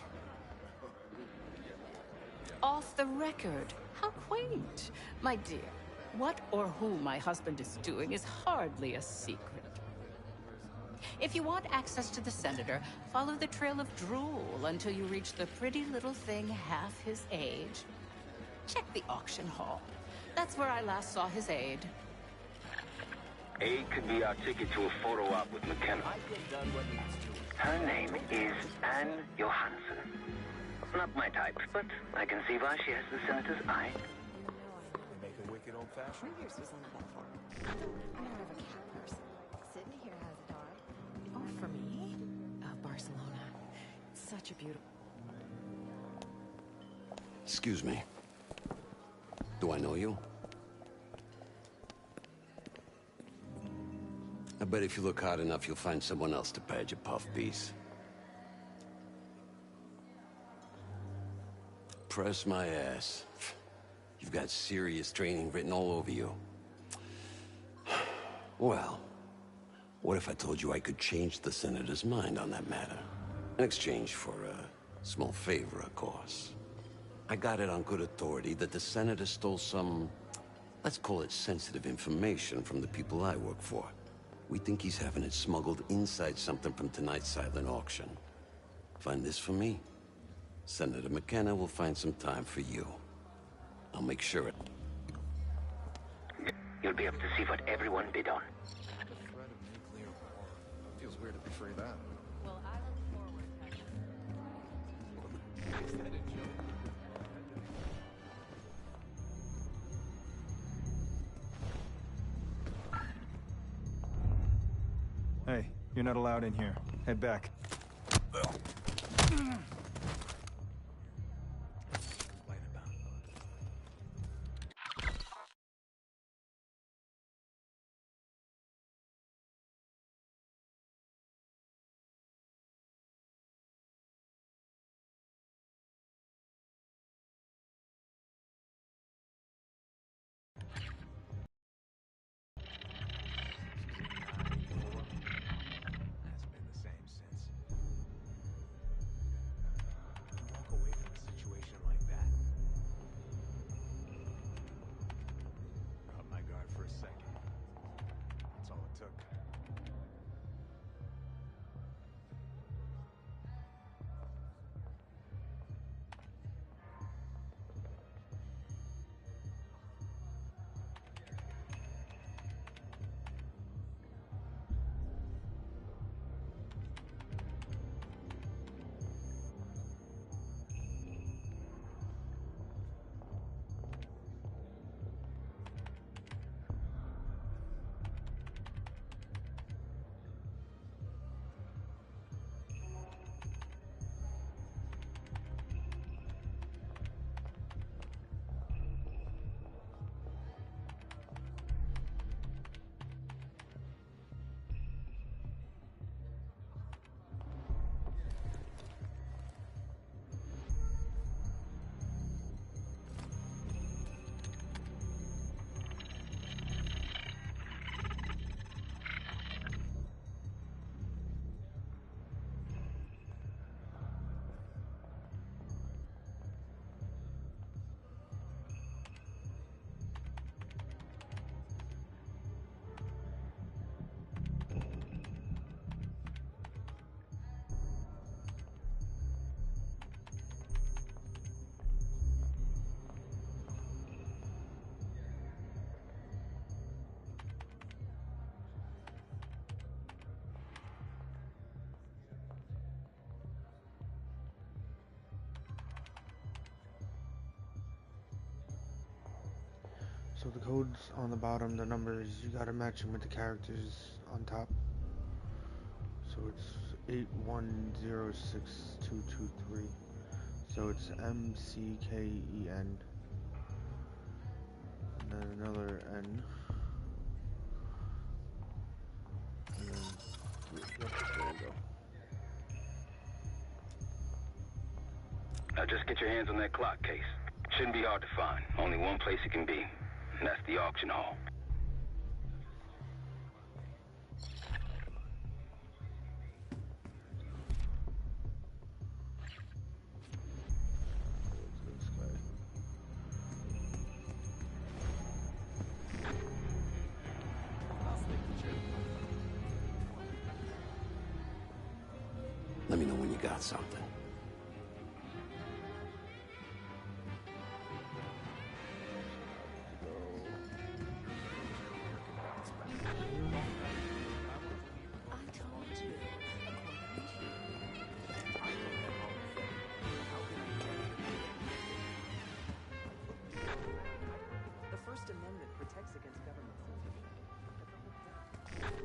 off the record. How quaint. My dear, what or who my husband is doing is hardly a secret. If you want access to the Senator, follow the trail of drool until you reach the pretty little thing half his age. Check the auction hall. That's where I last saw his aide. Aide could be our ticket to a photo op with McKenna. Her name is Anne Johansson. Not my type, but I can see why she has the Senator's eye. They make it wicked old-fashioned. Who here's Susanna Belfort? I'm more of a cat person. Sydney here has a dog. Oh, for me? Barcelona. Such a beautiful... Excuse me. Do I know you? I bet if you look hard enough, you'll find someone else to pad your puff piece. Press my ass. You've got serious training written all over you. Well, what if I told you I could change the Senator's mind on that matter? In exchange for a small favor, of course. I got it on good authority that the Senator stole some, let's call it sensitive information from the people I work for. We think he's having it smuggled inside something from tonight's silent auction. Find this for me. Senator McKenna will find some time for you. I'll make sure it... You'll be able to see what everyone bid on. The threat of nuclear war. Feels weird to betray that. Well, I look forward to... Is that a joke? Hey, you're not allowed in here. Head back. So the codes on the bottom, the numbers, you gotta match them with the characters on top. So it's 81062223. So it's MCKEN. And then another N. And then, yep, there we go. Now just get your hands on that clock case. Shouldn't be hard to find. Only one place it can be. And that's the auction hall. This guy. got something.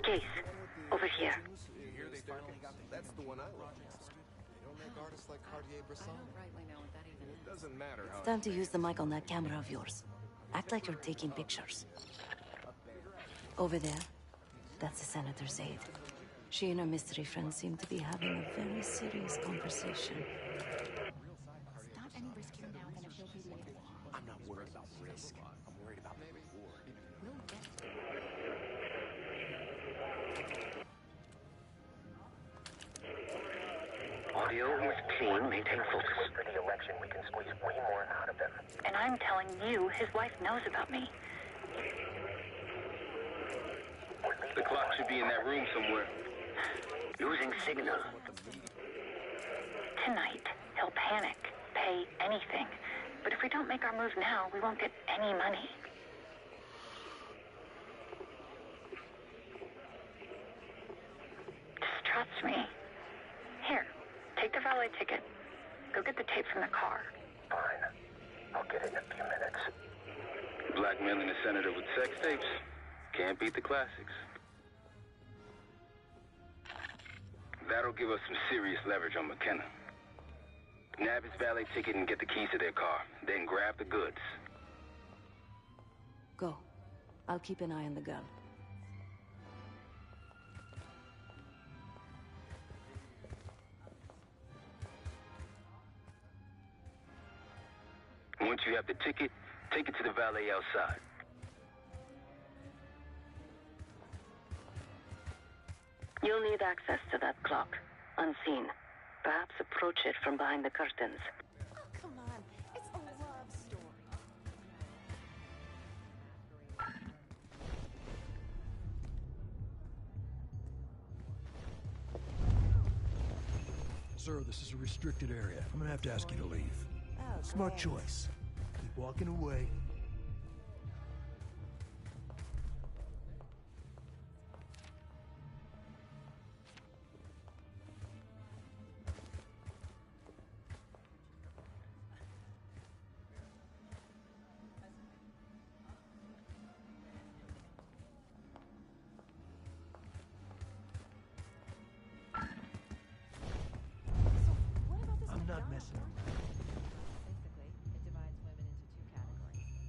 Case, over here. That's the one I love. They don't make artists like Cartier-Bresson. I don't rightly know what that even is. It doesn't matter how. It's time to use the mic on that camera of yours. Act like you're taking pictures. Over there, that's the senator's aide. She and her mystery friend seem to be having a very serious conversation. Not any riskier now than if you'll be later. I'm not worried about risk. I'm worried about the reward. We'll get Audio is clean. Maintain focus. For the election, we can squeeze way more out of them. And I'm telling you, his wife knows about me. The clock should be in that room somewhere. Losing signal. Tonight, he'll panic, pay anything. But if we don't make our move now, we won't get any money. Just trust me. Here, take the valet ticket. Go get the tape from the car. Fine. I'll get it in a few minutes. Blackmailing the senator with sex tapes. Can't beat the classics. That'll give us some serious leverage on McKenna. Nab his valet ticket and get the keys to their car. Then grab the goods. Go. I'll keep an eye on the girl. Once you have the ticket, take it to the valet outside. You'll need access to that clock, unseen. Perhaps approach it from behind the curtains. Oh, come on. It's a love story. Sir, this is a restricted area. I'm gonna have to ask you to leave. Oh, Smart choice. Keep walking away. I'm not messing around. Basically, it divides women into two categories.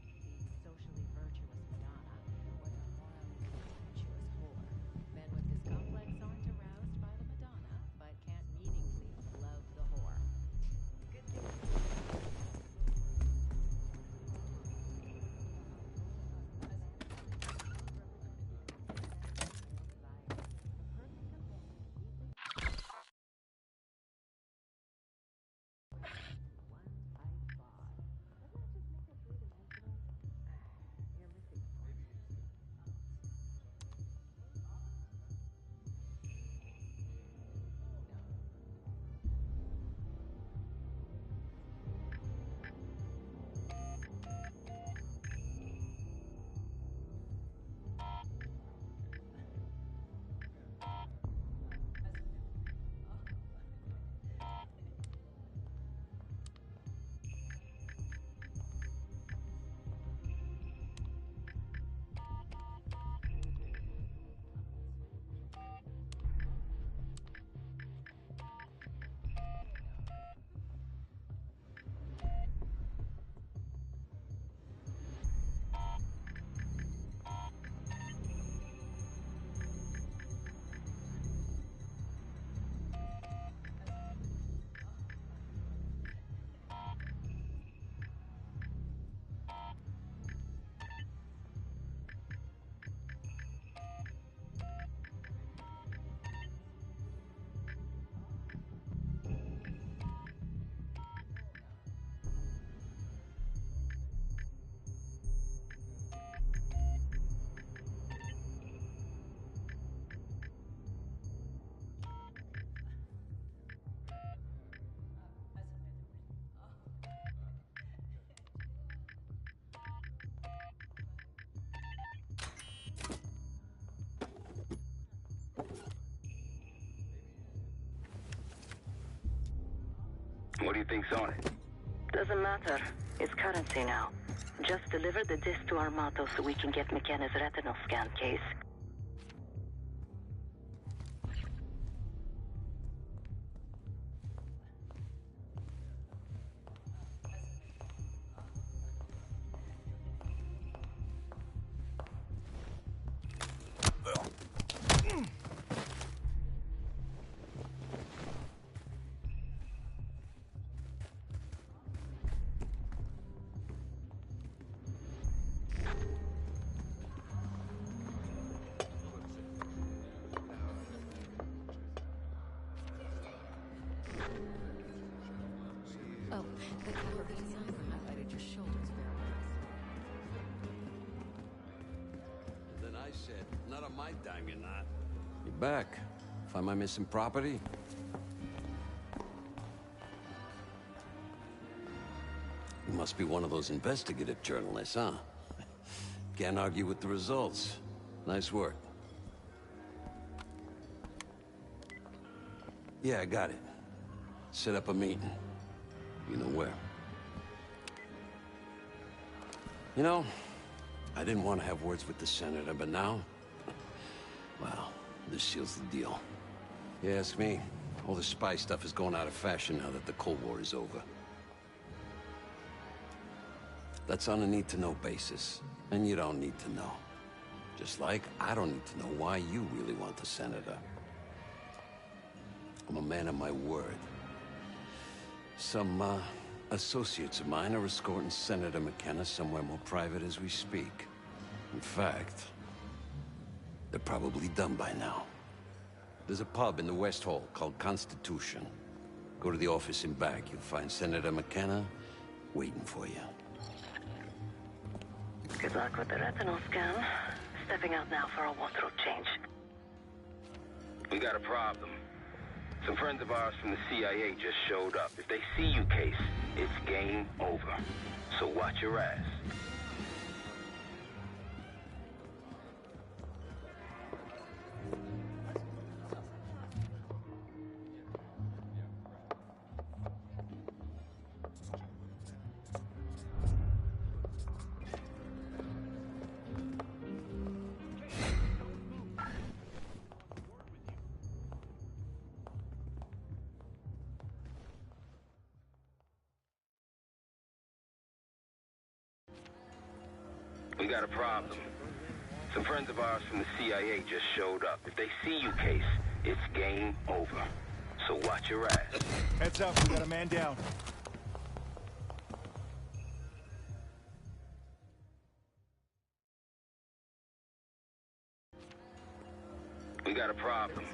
do you think's on it? Doesn't matter. It's currency now. Just deliver the disc to Armato so we can get McKenna's retinal scan case. Oh, the designer highlighted your shoulders very Then I said, not on my dime, you're not. You're back. Find my missing property? You must be one of those investigative journalists, huh? Can't argue with the results. Nice work. Yeah, I got it. Set up a meeting. You know where. You know, I didn't want to have words with the senator, but now... well, this seals the deal. You ask me, all the spy stuff is going out of fashion now that the Cold War is over. That's on a need-to-know basis, and you don't need to know. Just like I don't need to know why you really want the senator. I'm a man of my word. Some, associates of mine are escorting Senator McKenna somewhere more private as we speak. In fact, they're probably done by now. There's a pub in the West Hall called Constitution. Go to the office in back. You'll find Senator McKenna waiting for you. Good luck with the retinal scan. Stepping out now for a wardrobe change. We got a problem. Some friends of ours from the CIA just showed up. If they see you, Case, it's game over. So watch your ass. We got a problem. Some friends of ours from the CIA just showed up. If they see you, Case, it's game over. So watch your ass. Heads up, we got a man down. We got a problem.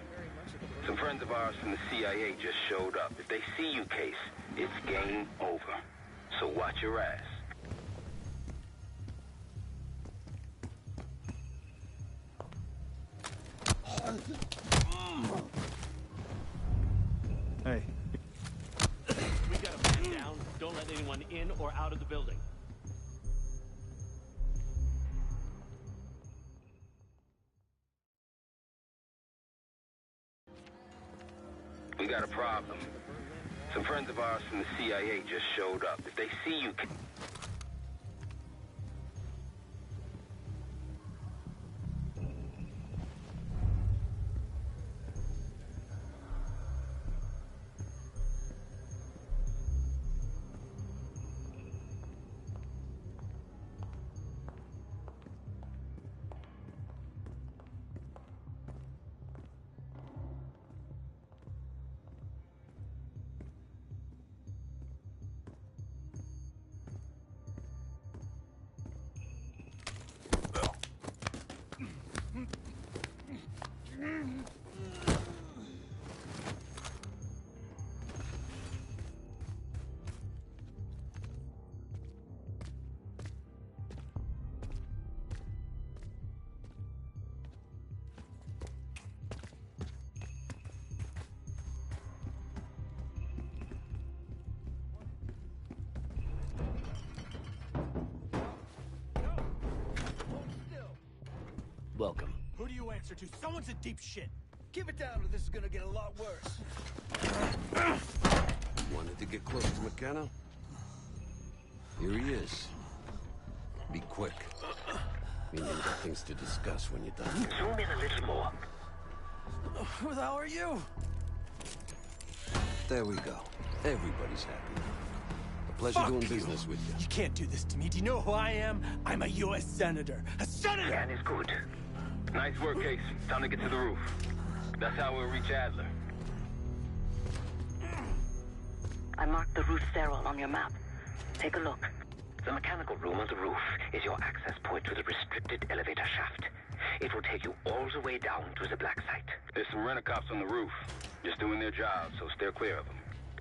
Some friends of ours from the CIA just showed up. If they see you, Case, it's game over. So watch your ass. Hey. We got a man down. Don't let anyone in or out of the building. We got a problem. Some friends of ours from the CIA just showed up. If they see you... Welcome. Who do you answer to? Someone's in deep shit. Keep it down or this is gonna get a lot worse. Wanted to get close to McKenna? Here he is. Be quick. Meaning we've got things to discuss when you're done here. Zoom in a little more. Who the hell are you? There we go. Everybody's happy. A pleasure doing business with you. You can't do this to me. Do you know who I am? I'm a U.S. Senator. A senator! Jan is good. Nice work, Case. Time to get to the roof. That's how we'll reach Adler. I marked the roof sterile on your map. Take a look. The mechanical room on the roof is your access point to the restricted elevator shaft. It will take you all the way down to the black site. There's some rent-a-cops on the roof. Just doing their job, so steer clear of them.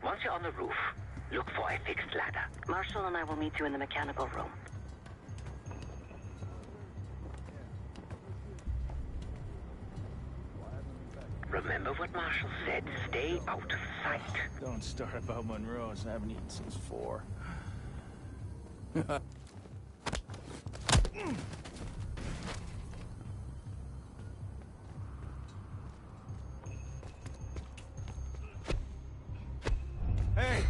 Once you're on the roof, look for a fixed ladder. Marshall and I will meet you in the mechanical room. Remember what Marshall said. Stay out of sight. Don't start about Monroe's. I haven't eaten since 4. Hey!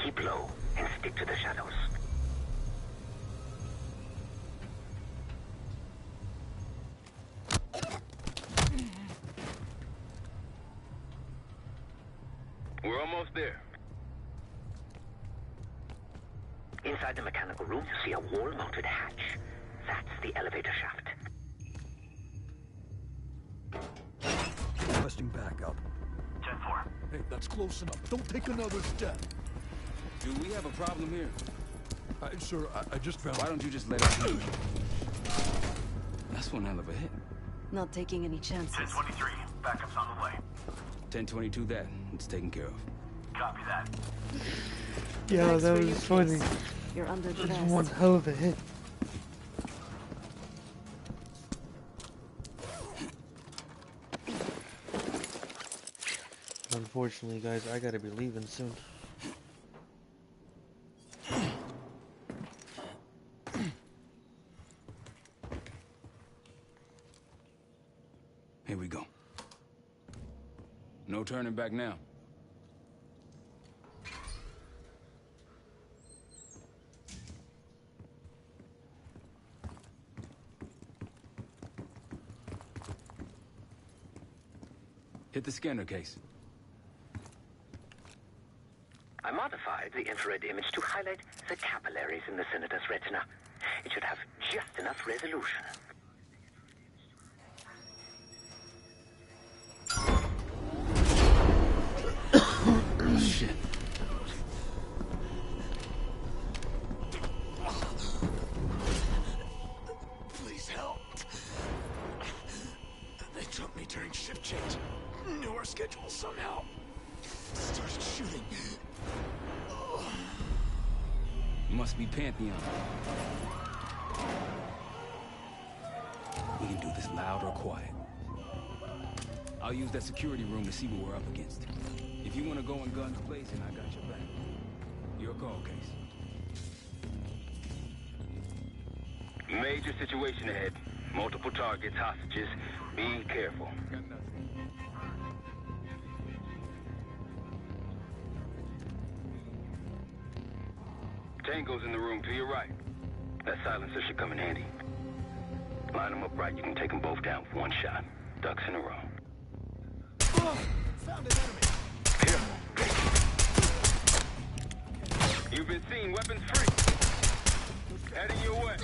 Keep low and stick to the shadows. We're almost there. Inside the mechanical room, you see a wall-mounted hatch. That's the elevator shaft. Requesting backup. 10-4. Hey, that's close enough. Don't take another step. Do we have a problem here? Sir, I just found... Why don't you just let us know? That's one hell of a hit. Not taking any chances. 10-23. Backup's on the way. 1022 that. It's taken care of. Copy that. Yeah, Thanks that for was your funny. case. You're under That was arrest. one hell of a hit. Unfortunately, guys, I gotta be leaving soon. Here we go. No turning back now. Hit the scanner, Case. I modified the infrared image to highlight the capillaries in the Senator's retina. It should have just enough resolution. Oh, shit. Please help. They took me during shift change. Knew our schedule somehow. Started shooting. Must be Pantheon. We can do this loud or quiet. I'll use that security room to see what we're up against. If you want to go in guns blazing, I got your back. Your call, Case. Major situation ahead. Multiple targets, hostages. Be careful. Tango's in the room to your right. That silencer should come in handy. Line them up right. You can take them both down with one shot. Ducks in a row. Oh, found an enemy. Careful. You've been seen. Weapons free. Heading your way.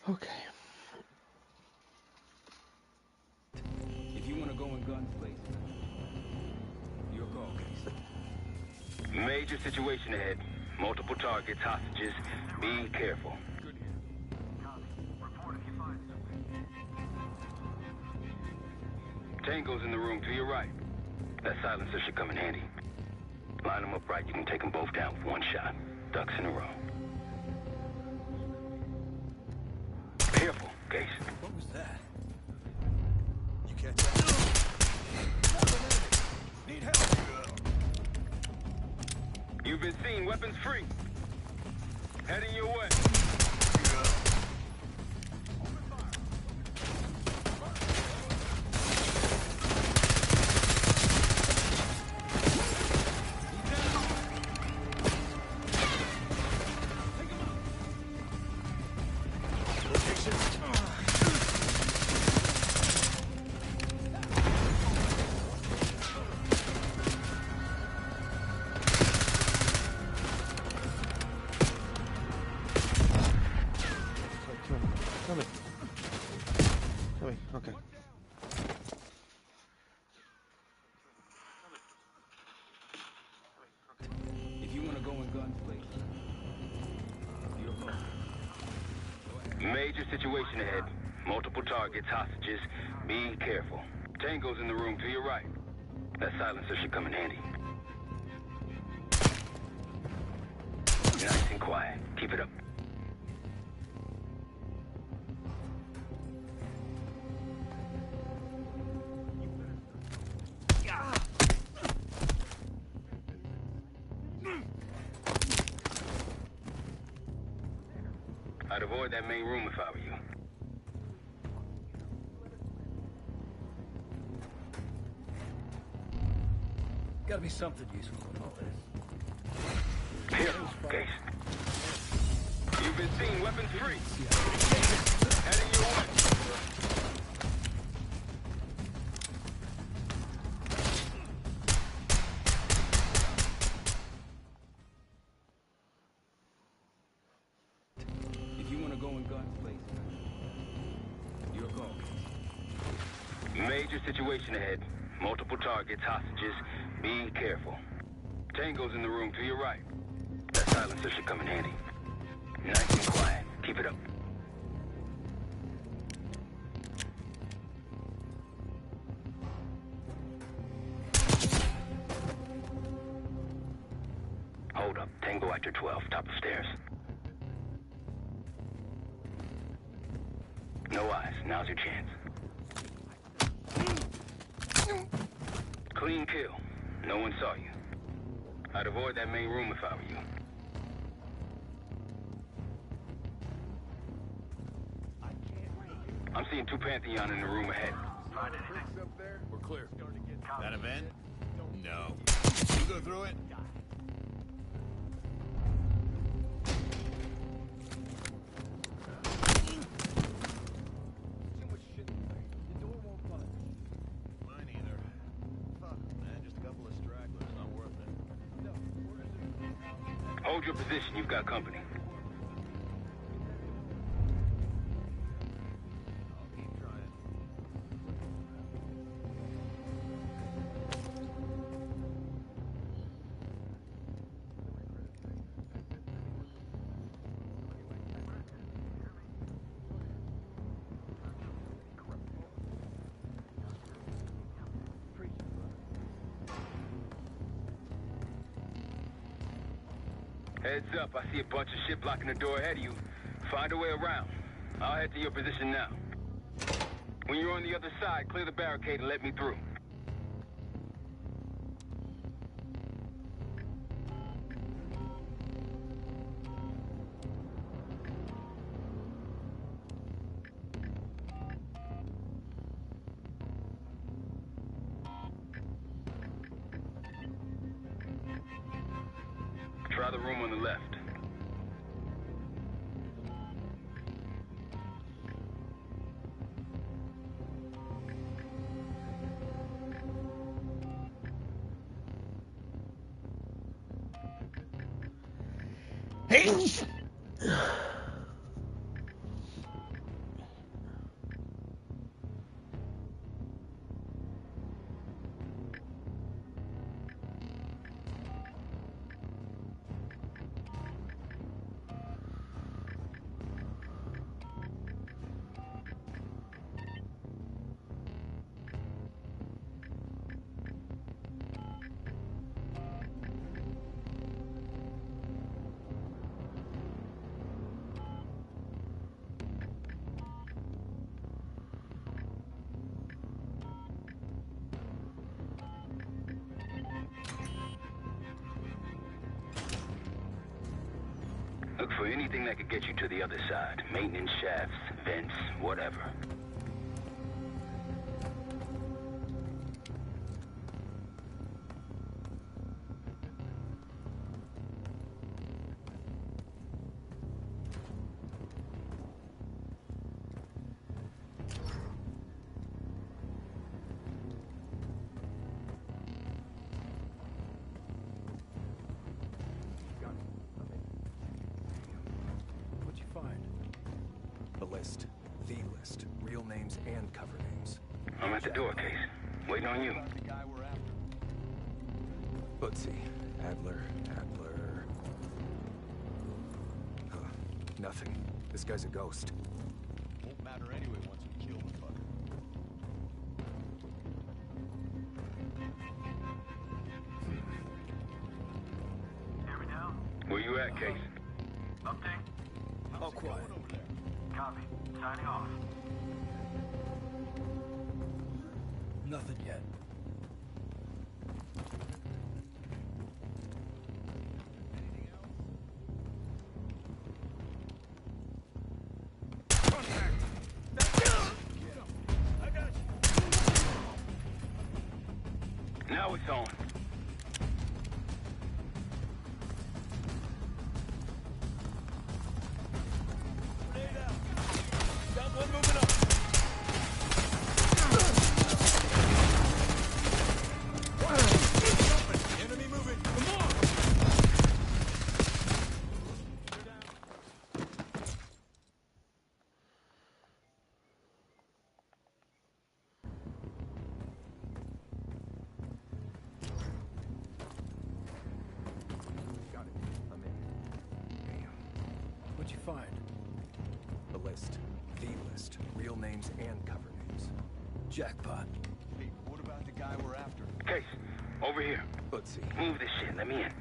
Okay. If you want to go in guns blazing, your call, Case. Major situation ahead. Multiple targets, hostages. Be careful. Tango's in the room to your right. That silencer should come in handy. Line them up right, you can take them both down with one shot. Ducks in a row. Careful, Case. What was that? You catch that? Need help. You've been seen, weapons free. Heading your way. Okay. If you want to go in guns blazing, your call. Major situation ahead. Multiple targets, hostages. Be careful. Tango's in the room to your right. That silencer should come in handy. Nice and quiet. Keep it up. I'd avoid that main room if I were you. Gotta be something useful in all this. Careful, Case. You've been seen, weapons free. Heading your way. If you want to go in guns blazing, your call. Major situation ahead. Multiple targets, hostages. Be careful. Tango's in the room to your right. That silencer should come in handy. Nice and quiet. Keep it up. Hold up. Tango Actor 12, top of stairs. No eyes. Now's your chance. Clean kill. No one saw you. I'd avoid that main room if I were you. I'm seeing two Pantheon in the room ahead. Find anything up there? We're clear. That a vent? No. You go through it? Mine either. Fuck, man, just a couple of stragglers, not worth it. Hold your position. You've got company. Heads up, I see a bunch of shit blocking the door ahead of you. Find a way around. I'll head to your position now. When you're on the other side, clear the barricade and let me through. Try the room on the left. Hey! Look for anything that could get you to the other side. Maintenance shafts, vents, whatever. What'd you find? The list. The list. Real names and cover names. I'm at the door, Case. Waiting on you. Bootsy. Adler. Huh. Nothing. This guy's a ghost. Won't matter anyway once we kill the fucker. Hear me now? Where you at, Case? Update? All quiet. Over there. Copy. Signing off. Nothing yet. Now it's on. Got one moving up. Enemy moving. Come on. Got it. I'm in. What'd you find? The list. The list. Real names and cover names. Jackpot. Hey, what about the guy we're after? Case, over here. Bootsy. Move this shit. Let me in.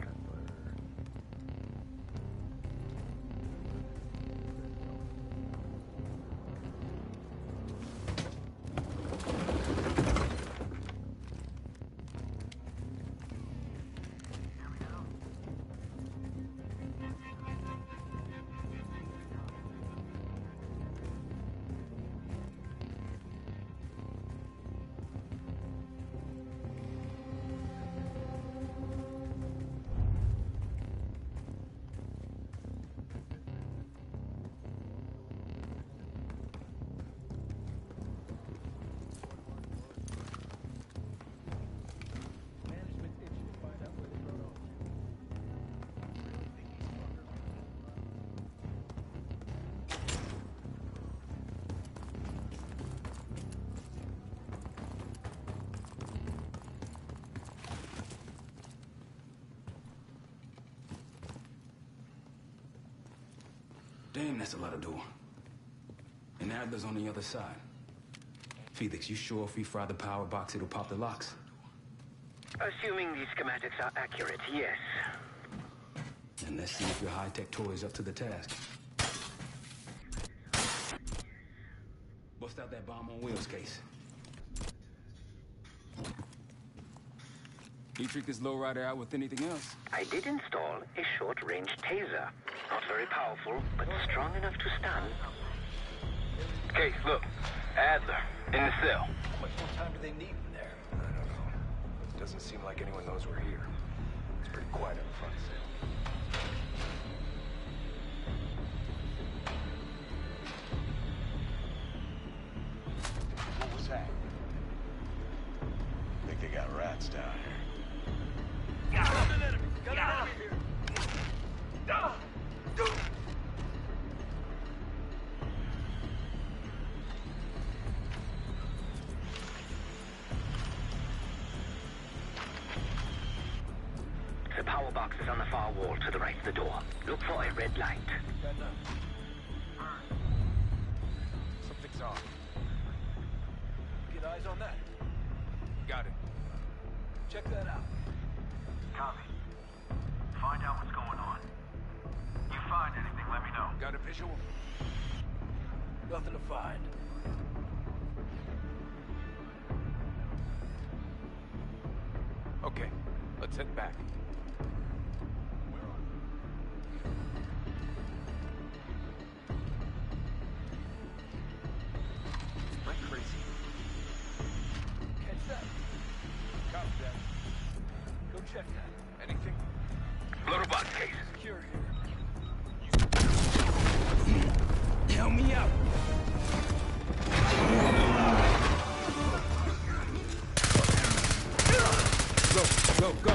Damn, that's a lot of door. And Adler's on the other side. Felix, you sure if we fry the power box, it'll pop the locks? Assuming these schematics are accurate, yes. And let's see if your high-tech toy is up to the task. Bust out that bomb on wheels, Case. You trick this lowrider out with anything else? I did install a short-range taser. Not very powerful, but strong enough to stun. Case, look. Adler, in the cell. How much more time do they need in there? I don't know. It doesn't seem like anyone knows we're here. It's pretty quiet up front. What was that? Think they got rats down here. Got an enemy! Got an enemy here! boxes on the far wall to the right of the door. Look for a red light. Something's off. Get eyes on that. Got it. Check that out. Copy. Find out what's going on. You find anything, let me know. Got a visual? Nothing to find. Okay, let's head back. Am I crazy? Catch that. Copy that. Go check that. Anything? Loader box case. Secure here. Help me out. Go, go, go.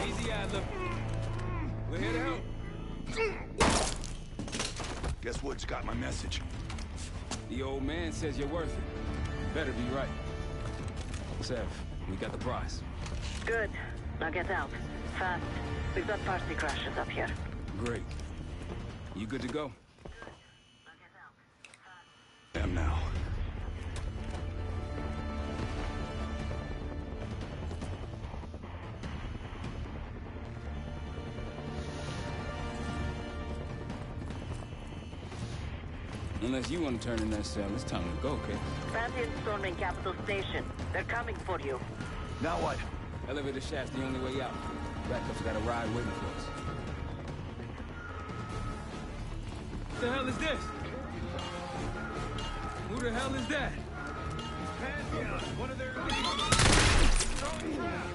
Easy, Adler. We're here to help. Guess Woods got my message. The old man says you're worth it. Better be right. Sev, we got the prize. Good. Now get out. Fast. We've got party crashes up here. Great. You good to go? Am now. Unless you want to turn in that cell, it's time to go, kid. Pantheon storming Capital Station. They're coming for you. Now what? Elevator shaft's the only way out. Backup's got a ride waiting for us. What the hell is this? Who the hell is that? Pantheon, one of their elite. Throwing trap.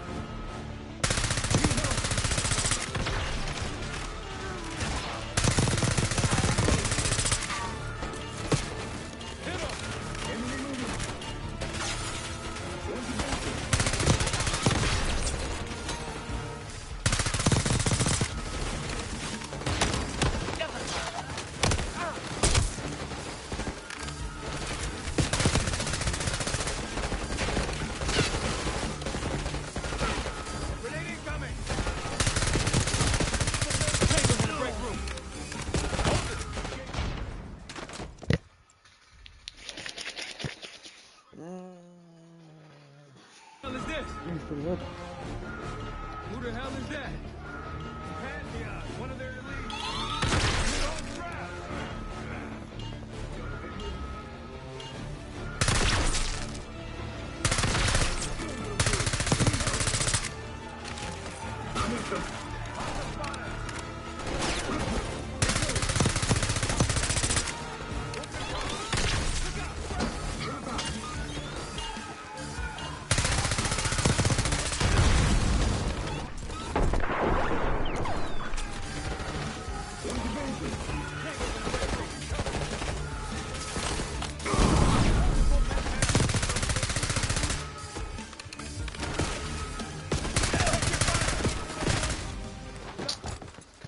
Who the hell is that? Pantheon, one of their elite. Throwing trap.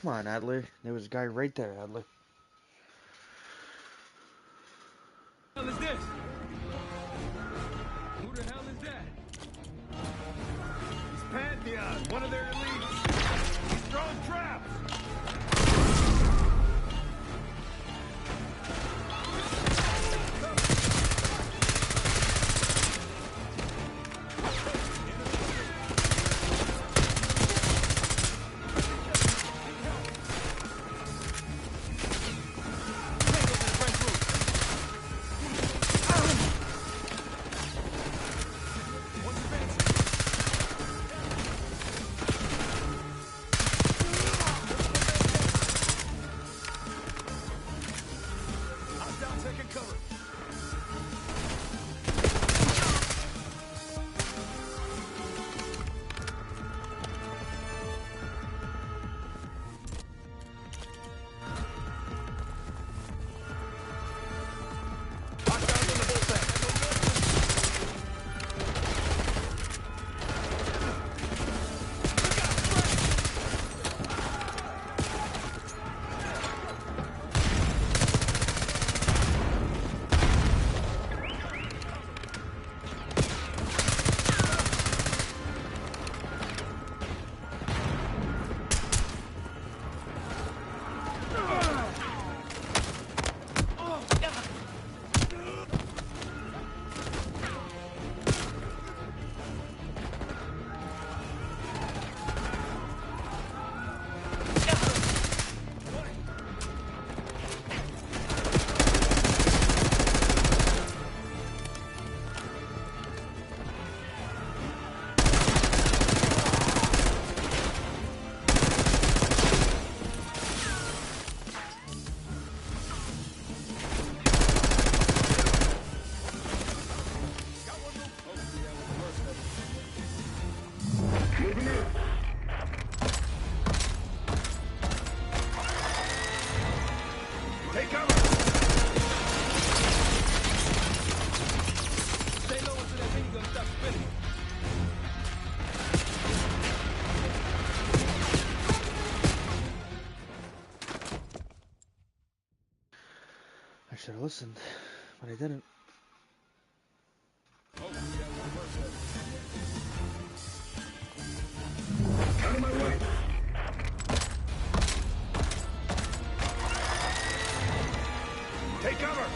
Come on, Adler. There was a guy right there, Adler. What the hell is this? Who the hell is that? It's Pantheon, one of their elite. He's throwing traps. listened, but I didn't. Out of my way! Take cover!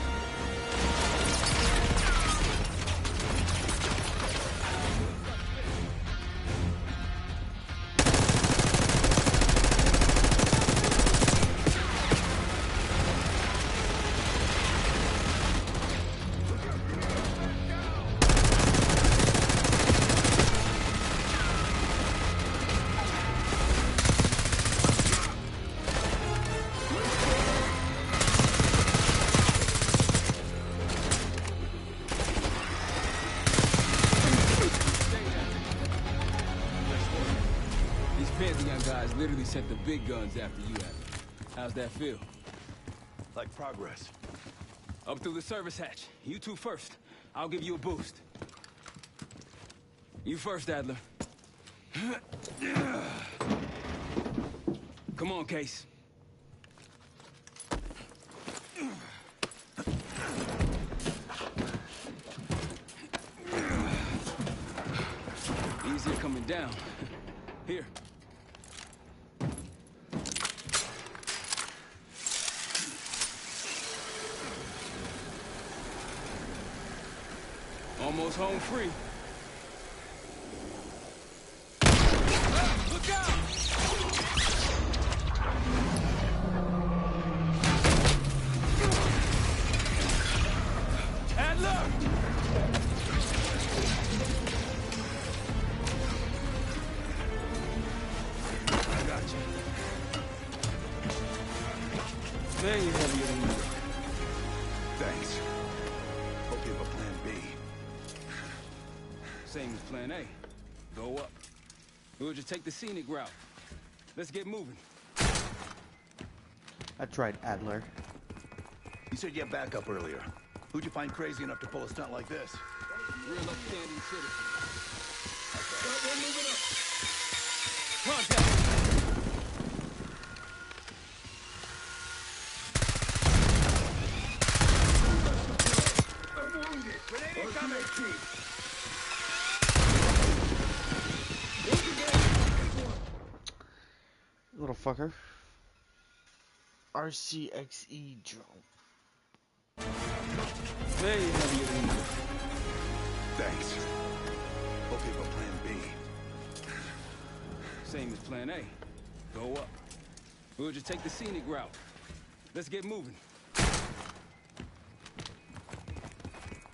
Literally sent the big guns after you, Abby. How's that feel? Like progress. Up through the service hatch. You two first. I'll give you a boost. You first, Adler. Come on, Case. Easier coming down. Here. Almost home free. Look out! Adler! I got you. Man, you're heavier than you. Thanks. Hope you have a plan B. Same as plan A. Go up. We'll just take the scenic route. Let's get moving. That's right, Adler. You said you had backup earlier. Who'd you find crazy enough to pull a stunt like this? Real upstanding citizen. We're moving up. Contact! I'm wounded. Grenade incoming! Little fucker. RCXE drone. Very heavy than you. Thanks. Hope you have a plan B. Same as plan A. Go up. We'll just take the scenic route. Let's get moving.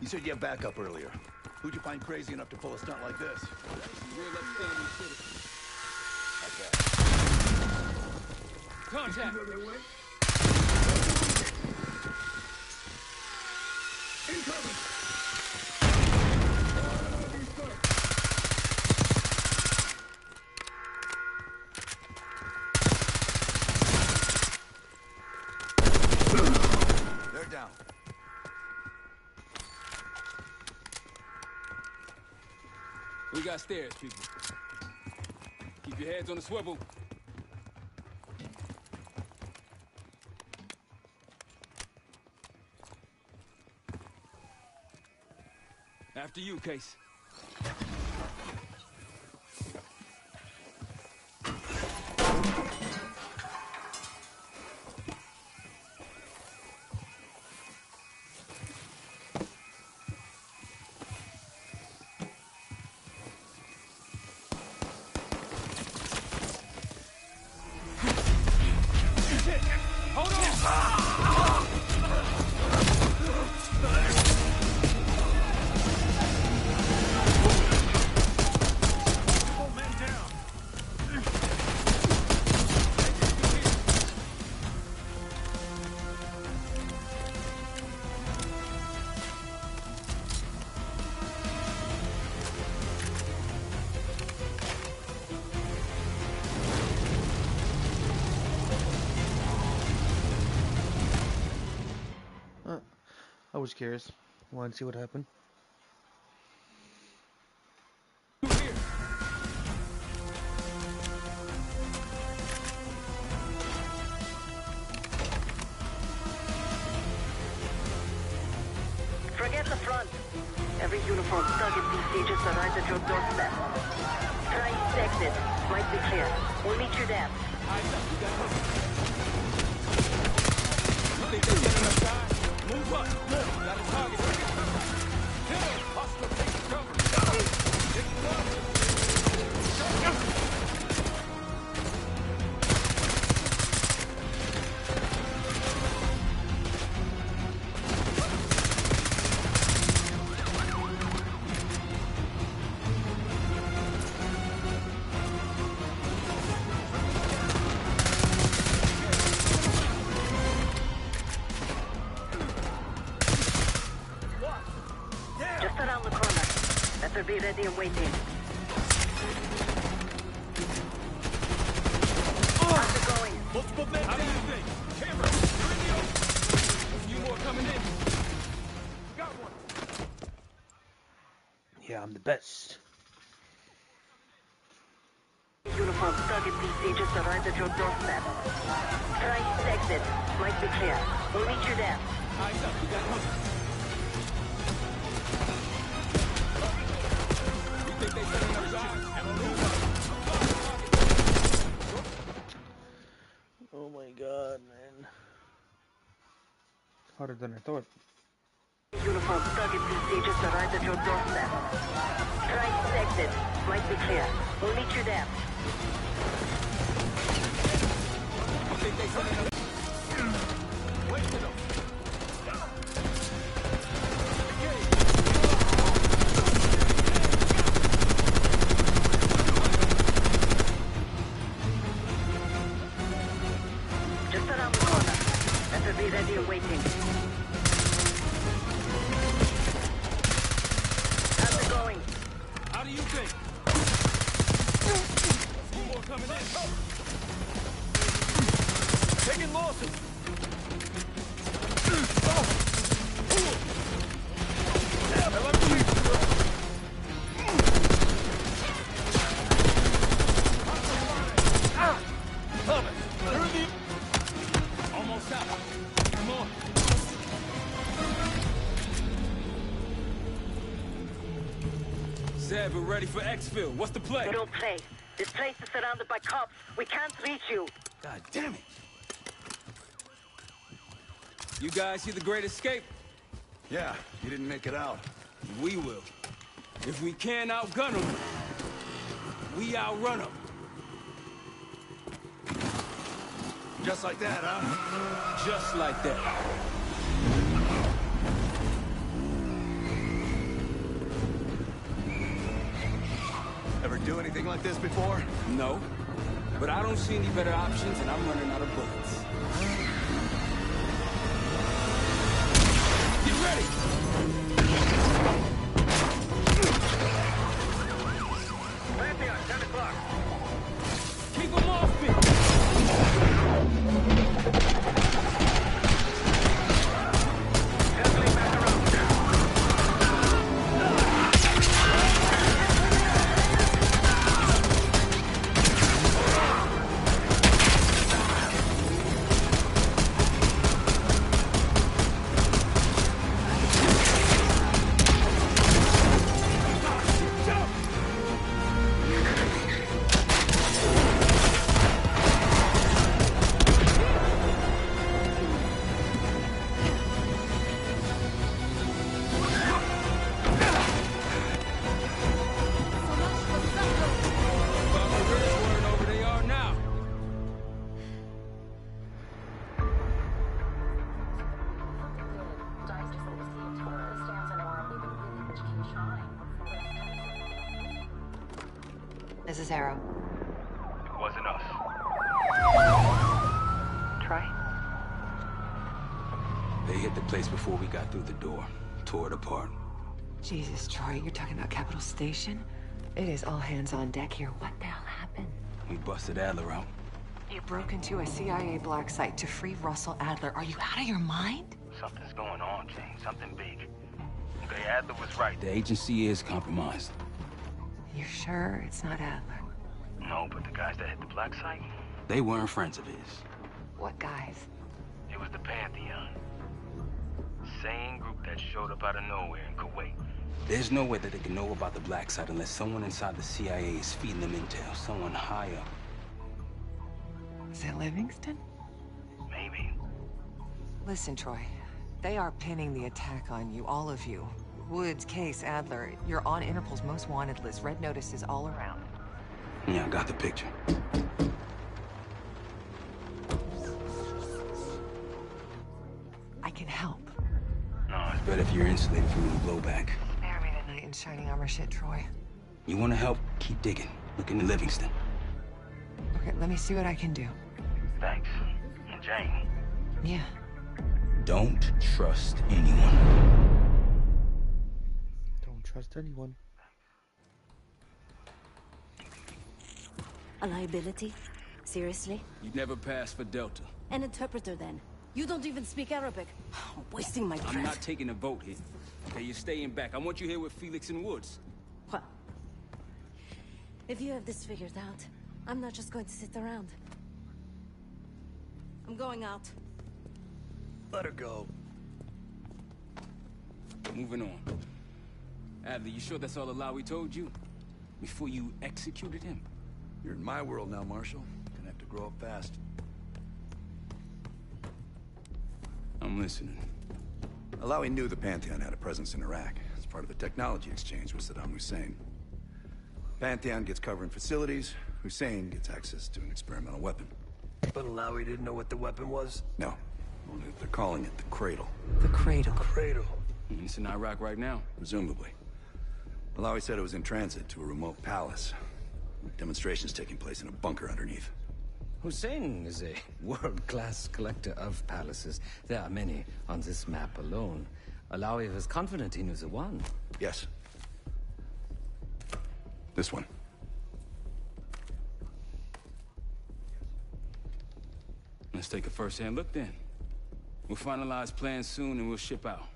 You said you had backup earlier. Who'd you find crazy enough to pull a stunt like this? Real upstanding citizen. Contact! Incoming! They're down. We got stairs, people. Keep your heads on the swivel. After you, Case. Hold on! I was curious. Wanted to see what happened. Uniform thug and PC just arrived at your doorstep. Try east exit. Might be clear. We'll meet you there. Eyes up, we got cover. You think they're getting us time? Move up. Look, got a target. Kill him. Hostile taking cover. Taking cover. Just around the corner. Better be ready and waiting. Undergoing. Multiple men down. How do you think? Camera, you're in the open. A few more coming in. Got one. Yeah, I'm the best. Uniform thug and PC just arrived at your doorstep. Try east exit. Might be clear. We'll meet you there. Eyes up, we got cover. You think they setting up shots? Oh my god, man. Harder than I thought. Uniform thug and PC just arrived at your doorstep. Try east exit. Might be clear. We'll meet you there. You think they setting up? Wasted them. Just around the corner. Better be ready and waiting. How's it going? How do you think? A few more coming in. Taking losses. Almost out. Come on. Zeb, we're ready for exfil. What's the play? We don't play. This place is surrounded by cops. We can't reach you. God damn it. You guys see the Great Escape? Yeah, you didn't make it out. We will. If we can't outgun them, we outrun them. Just like that, huh? Just like that. Ever do anything like this before? No. But I don't see any better options, and I'm running out of bullets. Get ready! Pantheon, 10 o'clock. Keep them off me! Circling back around. This is Arrow. It wasn't us. Troy? They hit the place before we got through the door. Tore it apart. Jesus, Troy, you're talking about Capital Station? It is all hands on deck here. What the hell happened? We busted Adler out. You broke into a CIA black site to free Russell Adler. Are you out of your mind? Something's going on, Jane. Something big. Okay, Adler was right. The agency is compromised. You're sure it's not Adler? No, but the guys that hit the black site, They weren't friends of his. What guys? it was the Pantheon. Same group that showed up out of nowhere in Kuwait. There's no way that they can know about the black site unless someone inside the CIA is feeding them intel. Someone high up. Is it Livingston? Maybe. Listen, Troy. They are pinning the attack on you, all of you. Woods, Case, Adler. You're on Interpol's most wanted list. Red notices all around. Yeah, I got the picture. I can help. No, it's better if you're insulated from any blowback. Spare me tonight in shining armor shit, Troy. You want to help? Keep digging. Look into Livingston. Okay, let me see what I can do. Thanks. And Jane. Yeah. Don't trust anyone. Don't trust anyone. A liability? Seriously? You'd never pass for Delta. An interpreter, then. You don't even speak Arabic. I'm wasting my breath. I'm not taking a vote here. Okay, you're staying back. I want you here with Felix and Woods. Well, if you have this figured out, I'm not just going to sit around. I'm going out. Let her go. Moving on. Adler, you sure that's all Alawi told you? Before you executed him? You're in my world now, Marshal. Gonna have to grow up fast. I'm listening. Alawi knew the Pantheon had a presence in Iraq. It's part of the technology exchange with Saddam Hussein. Pantheon gets cover in facilities. Hussein gets access to an experimental weapon. But Alawi didn't know what the weapon was? No. Only that they're calling it the Cradle. The Cradle. Cradle. It's in Iraq right now. Presumably. Alawi said it was in transit to a remote palace. Demonstrations taking place in a bunker underneath. Hussein is a world-class collector of palaces. There are many on this map alone. Alawi was confident he knew the one. Yes. This one. Let's take a first-hand look then. We'll finalize plans soon and we'll ship out.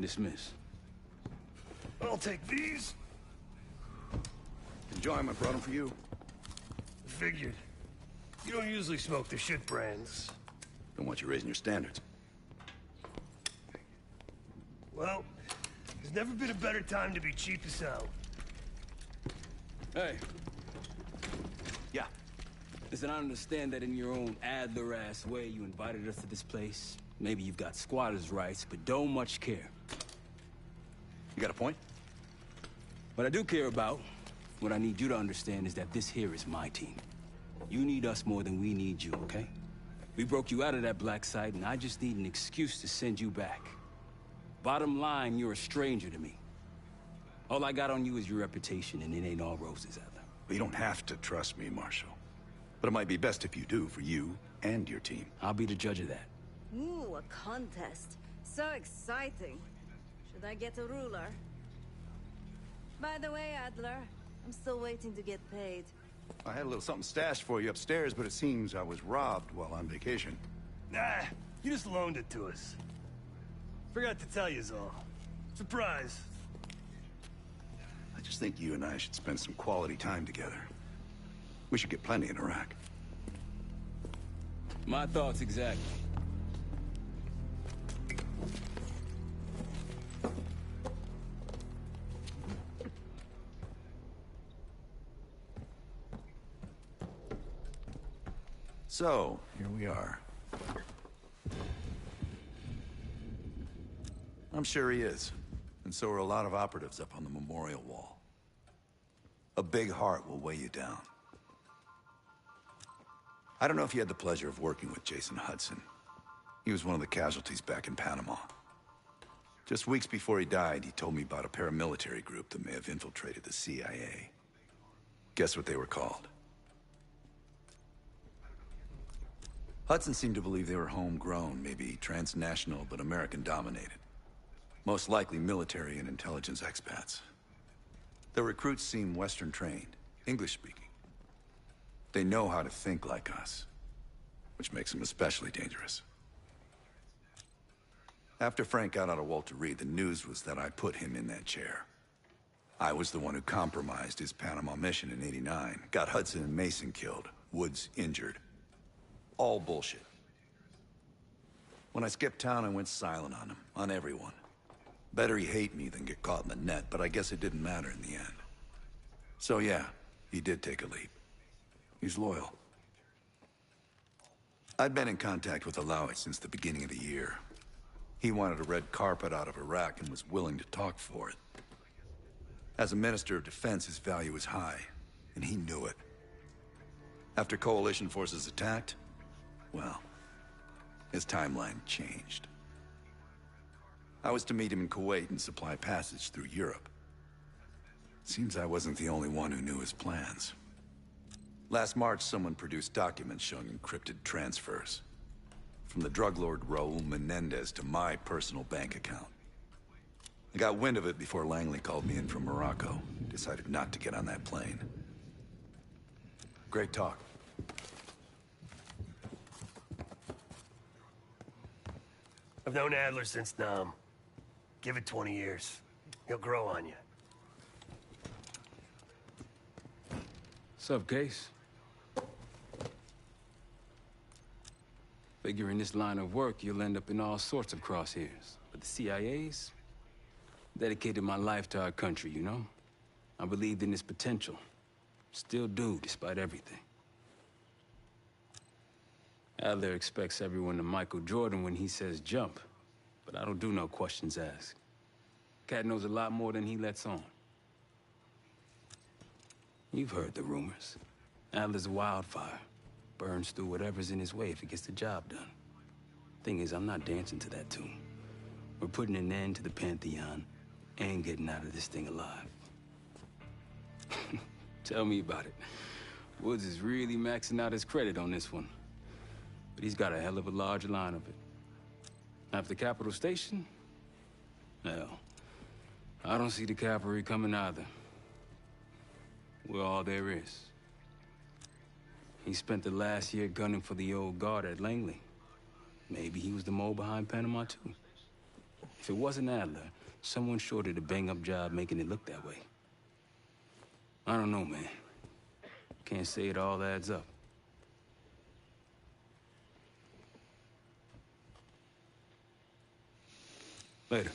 Dismiss. I'll take these. Enjoy them. I brought them for you. Figured. You don't usually smoke the shit brands. Don't want you raising your standards. Well, there's never been a better time to be cheap as hell. Hey. Yeah. Listen, I understand that in your own Adler-ass way you invited us to this place. Maybe you've got squatters' rights, but don't much care. You got a point? What I do care about, what I need you to understand is that this here is my team. You need us more than we need you, okay? We broke you out of that black site, and I just need an excuse to send you back. Bottom line, you're a stranger to me. All I got on you is your reputation, and it ain't all roses, Adler. Well, you don't have to trust me, Marshal. But it might be best if you do, for you and your team. I'll be the judge of that. Ooh, a contest. So exciting. Should I get a ruler? By the way, Adler, I'm still waiting to get paid. I had a little something stashed for you upstairs, but it seems I was robbed while on vacation. Nah, you just loaned it to us. Forgot to tell yous all. Surprise. I just think you and I should spend some quality time together. We should get plenty in Iraq. My thoughts exactly. So, here we are. I'm sure he is. And so are a lot of operatives up on the memorial wall. A big heart will weigh you down. I don't know if you had the pleasure of working with Jason Hudson. He was one of the casualties back in Panama. Just weeks before he died, he told me about a paramilitary group that may have infiltrated the CIA. Guess what they were called? Hudson seemed to believe they were homegrown, maybe transnational, but American-dominated. Most likely military and intelligence expats. The recruits seem Western-trained, English-speaking. They know how to think like us, which makes them especially dangerous. After Frank got out of Walter Reed, the news was that I put him in that chair. I was the one who compromised his Panama mission in '89, got Hudson and Mason killed, Woods injured. All bullshit. When I skipped town, I went silent on him, on everyone. Better he hate me than get caught in the net, but I guess it didn't matter in the end. So yeah, he did take a leap. He's loyal. I'd been in contact with Alawi since the beginning of the year. He wanted a red carpet out of Iraq and was willing to talk for it. As a Minister of Defense, his value is high, and he knew it. After Coalition forces attacked, well, his timeline changed. I was to meet him in Kuwait and supply passage through Europe. Seems I wasn't the only one who knew his plans. Last March, someone produced documents showing encrypted transfers. From the drug lord Raul Menendez to my personal bank account. I got wind of it before Langley called me in from Morocco. Decided not to get on that plane. Great talk. I've known Adler since Nam. Give it 20 years. He'll grow on you. What's up, Case? Figure in this line of work, you'll end up in all sorts of crosshairs. But the CIA's dedicated my life to our country, you know? I believed in its potential. Still do, despite everything. Adler expects everyone to Michael Jordan when he says jump. But I don't do no questions asked. Cat knows a lot more than he lets on. You've heard the rumors. Adler's a wildfire. Burns through whatever's in his way if he gets the job done. Thing is, I'm not dancing to that tune. We're putting an end to the Pantheon and getting out of this thing alive. Tell me about it. Woods is really maxing out his credit on this one. But he's got a hell of a large line of it. After Capital Station? Hell, I don't see the cavalry coming either. We're all there is. He spent the last year gunning for the old guard at Langley. Maybe he was the mole behind Panama, too. If it wasn't Adler, someone sure did a bang-up job making it look that way. I don't know, man. Can't say it all adds up. Later.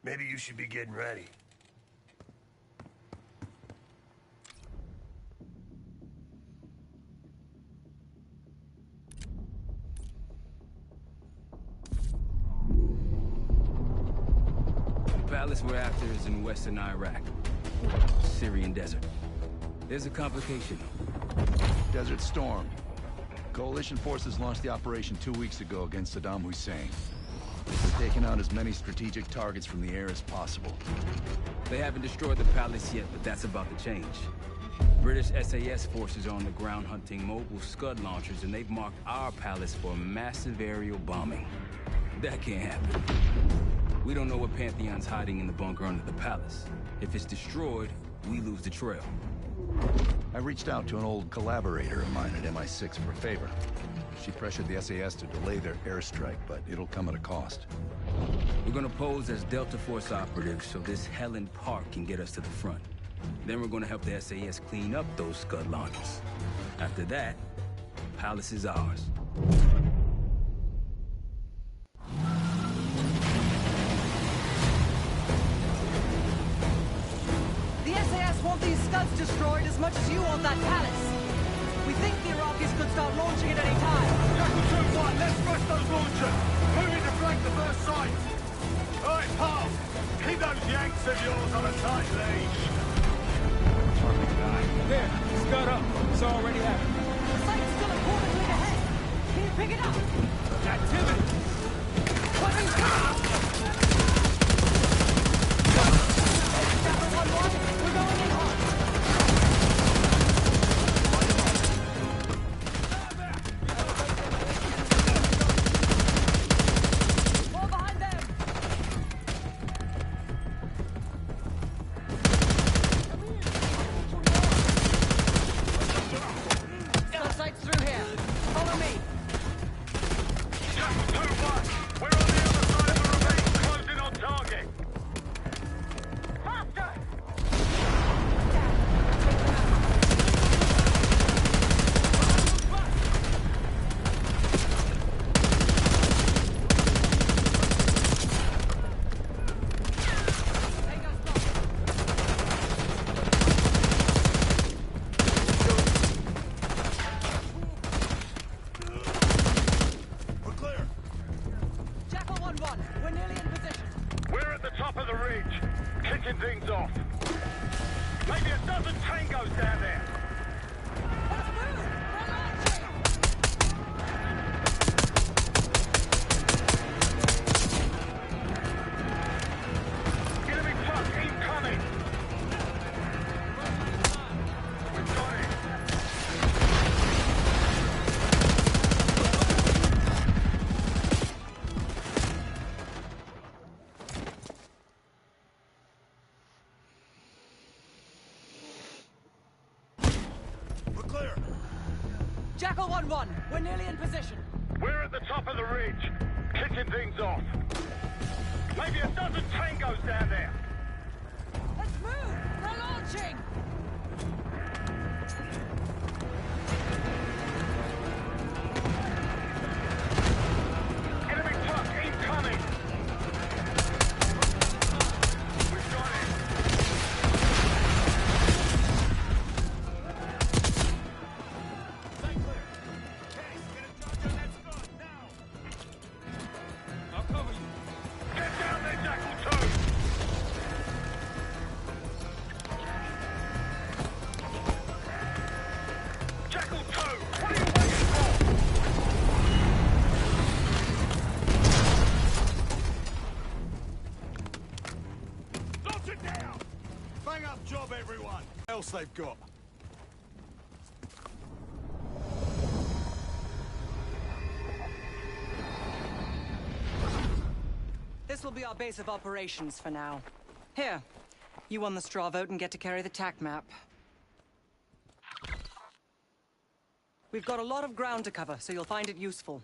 Maybe you should be getting ready. The palace we're after is in western Iraq. Syrian desert. There's a complication, though. Desert Storm. Coalition forces launched the operation 2 weeks ago against Saddam Hussein. They're taking out as many strategic targets from the air as possible. They haven't destroyed the palace yet, but that's about to change. British SAS forces are on the ground hunting mobile Scud launchers, and they've marked our palace for massive aerial bombing. That can't happen. We don't know what Pantheon's hiding in the bunker under the palace. If it's destroyed, we lose the trail. I reached out to an old collaborator of mine at MI6 for a favor. She pressured the SAS to delay their airstrike, but it'll come at a cost. We're gonna pose as Delta Force operatives so this Helen Park can get us to the front. Then we're gonna help the SAS clean up those Scud launchers. After that, the palace is ours. The SAS want these Scuds destroyed as much as you want that palace. We think the Iraqis could start launching at any time. Jackal 2-1, let's rush those launchers. Moving to flank the first site. All right, pal. Keep those Yanks of yours on a tight leash. There, Scud up. It's already happening. The site's still a quarter click ahead. Can you pick it up? Activity. Weapons down! Jackal 1-1, we're going in hard. We're on the other side of the things off. Maybe a dozen tangos down there. Enemy truck incoming. We've got it. Jackal 1-1, we're nearly in position. We're at the top of the ridge, kicking things off. Maybe a dozen tangos down there. Let's move! They're launching! Enemy truck incoming. We've got it. I'll cover you. Get down there, Jackal 2! Jackal 2, what are you waiting for? Launch it down! Bang up job, everyone! What else they've got? This will be our base of operations for now. Here, you won the straw vote and get to carry the TAC map. We've got a lot of ground to cover, so you'll find it useful.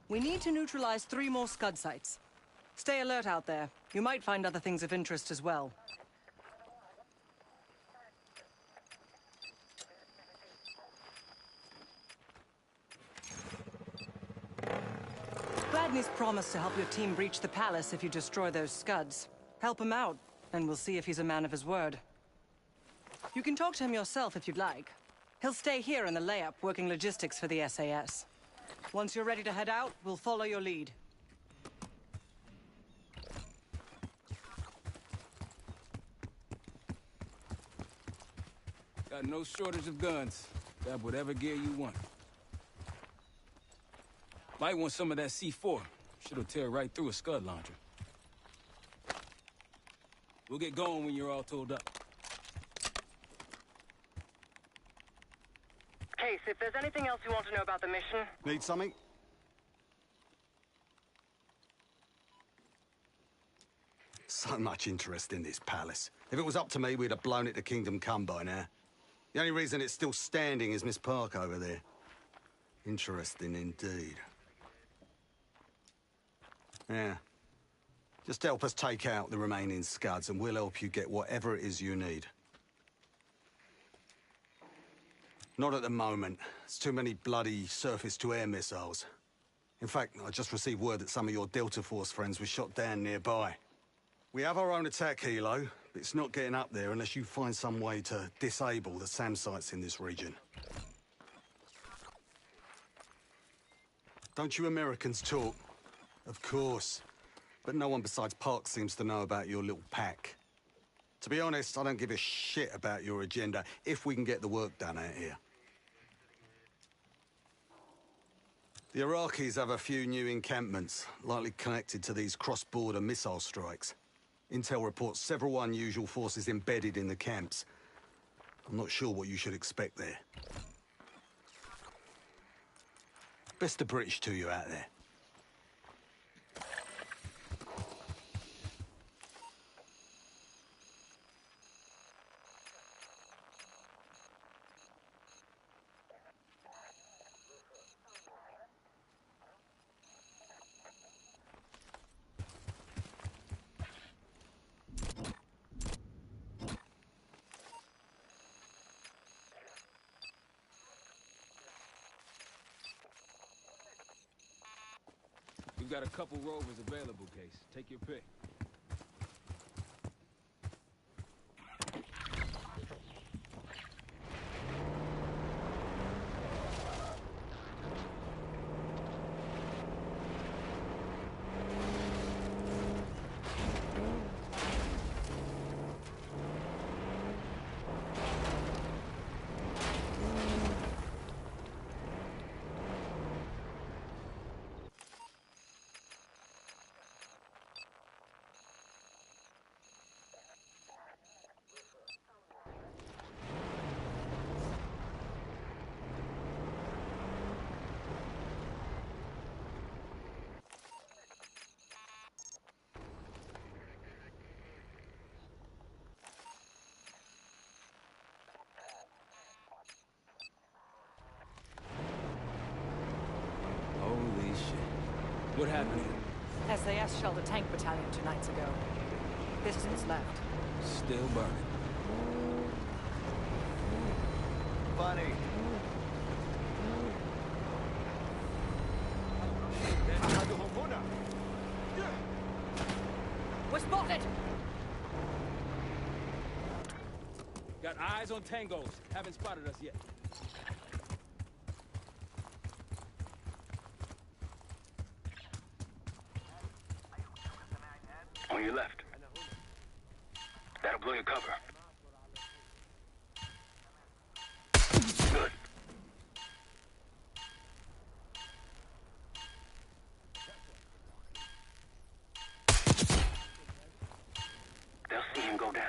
We need to neutralize 3 more Scud sites. Stay alert out there. You might find other things of interest as well. Gladney's promised to help your team breach the palace if you destroy those Scuds. Help him out, and we'll see if he's a man of his word. You can talk to him yourself if you'd like. He'll stay here in the layup, working logistics for the SAS. Once you're ready to head out, we'll follow your lead. Got no shortage of guns. Grab whatever gear you want. Might want some of that C4. Shit'll tear right through a Scud launcher. We'll get going when you're all tooled up. Case, if there's anything else you want to know about the mission... Need something? So much interest in this palace. If it was up to me, we'd have blown it to Kingdom Come by now. The only reason it's still standing is Miss Park over there. Interesting indeed. Yeah. Just help us take out the remaining Scuds and we'll help you get whatever it is you need. Not at the moment. It's too many bloody surface-to-air missiles. In fact, I just received word that some of your Delta Force friends were shot down nearby. We have our own attack helo, but it's not getting up there unless you find some way to disable the SAM sites in this region. Don't you Americans talk? Of course. But no one besides Park seems to know about your little pack. To be honest, I don't give a shit about your agenda if we can get the work done out here. The Iraqis have a few new encampments, likely connected to these cross-border missile strikes. Intel reports several unusual forces embedded in the camps. I'm not sure what you should expect there. Best of British to you out there. We've got a couple rovers available, Case. Take your pick. What happened here? SAS shelled a tank battalion 2 nights ago. Pistons left. Still burning. Funny. We're spotted! Got eyes on tangos. Haven't spotted us yet. On your left. That'll blow your cover. Good. They'll see him go down.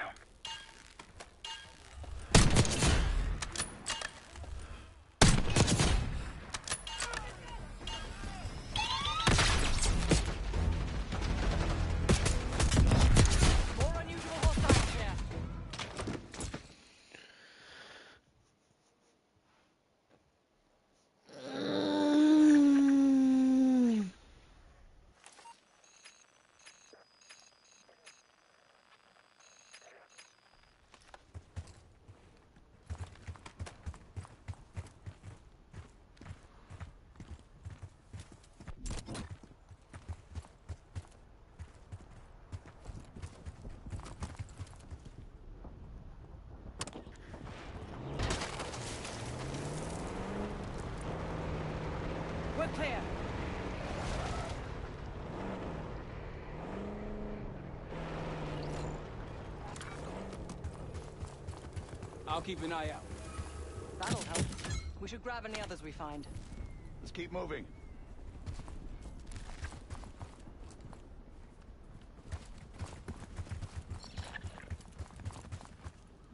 We're clear. I'll keep an eye out. That'll help. We should grab any others we find. Let's keep moving.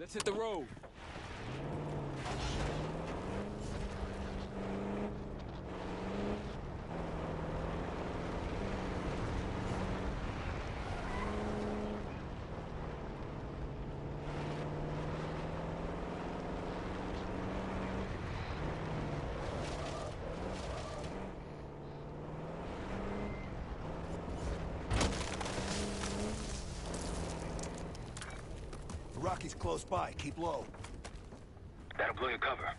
Let's hit the road. Rocky's close by. Keep low. That'll blow your cover.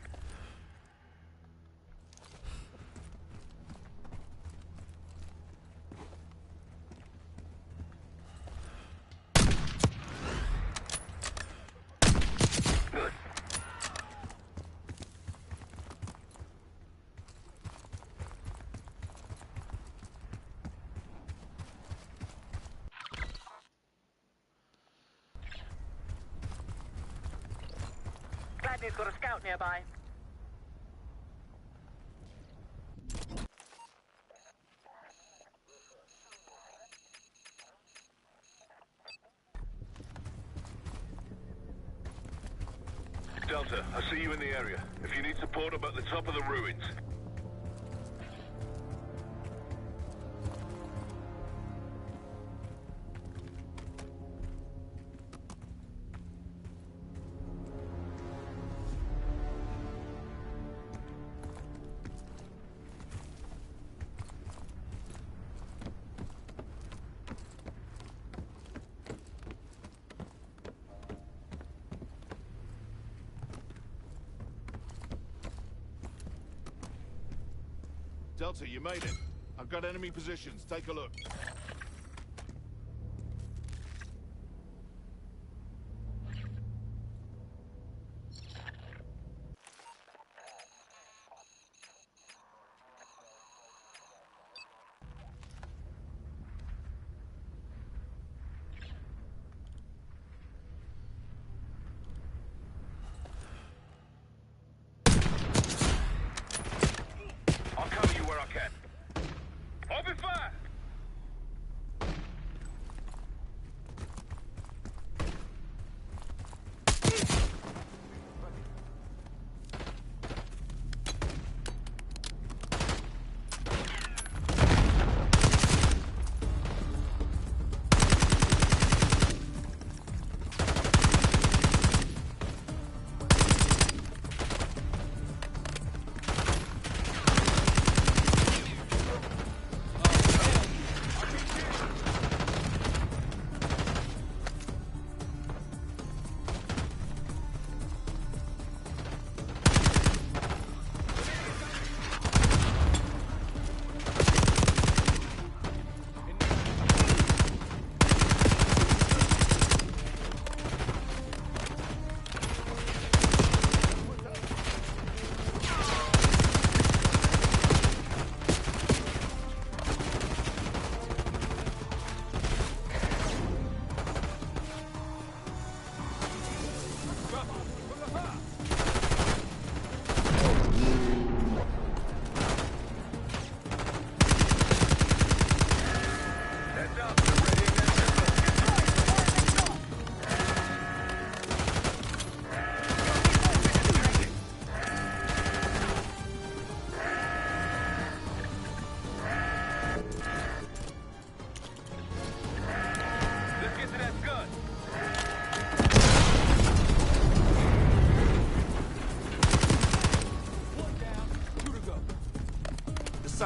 Good. Gladney's got a scout nearby. Delta, I see you in the area. If you need support, I'm at the top of the ruins. Delta, you made it. I've got enemy positions. Take a look.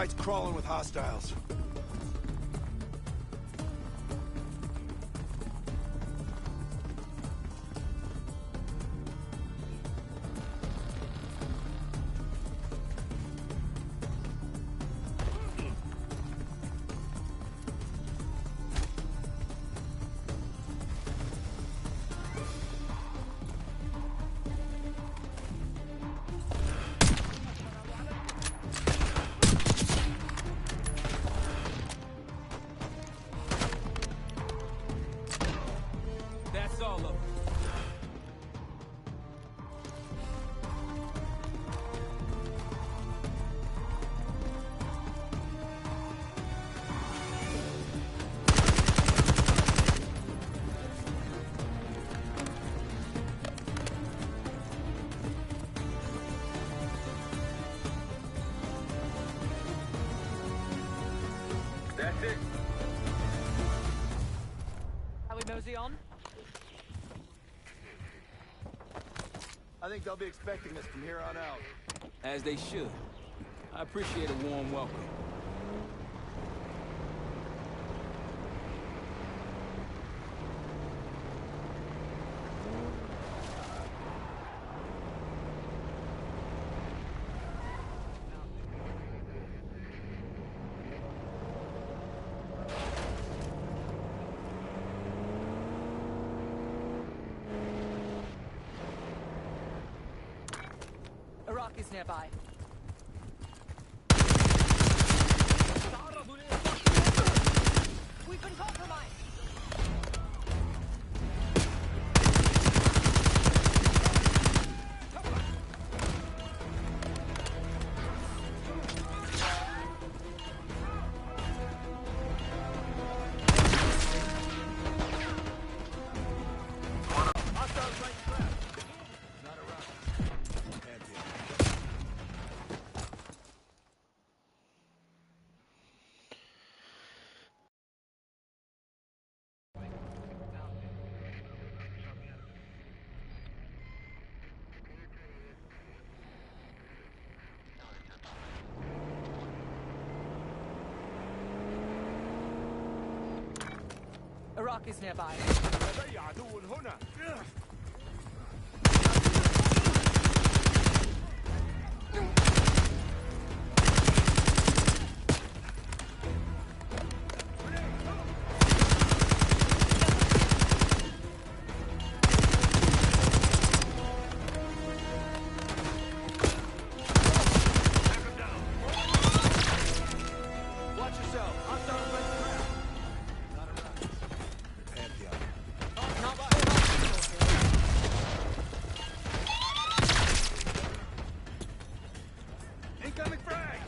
site's crawling with hostiles. That's all of them. That's it. Are we mosey on? I think they'll be expecting us from here on out. As they should. I appreciate a warm welcome. Iraqis nearby. We've been compromised. Iraqis nearby. لدي عدو هنا. Watch yourself. Hostile friendly craft. Not around. Pantheon. Incoming frag!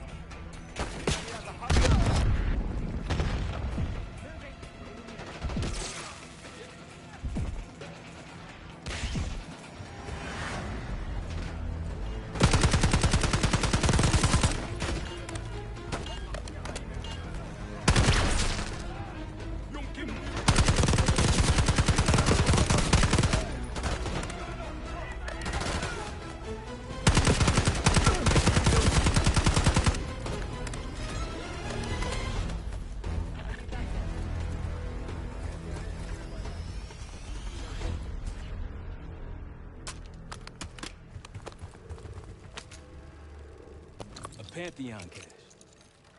Pantheon cache.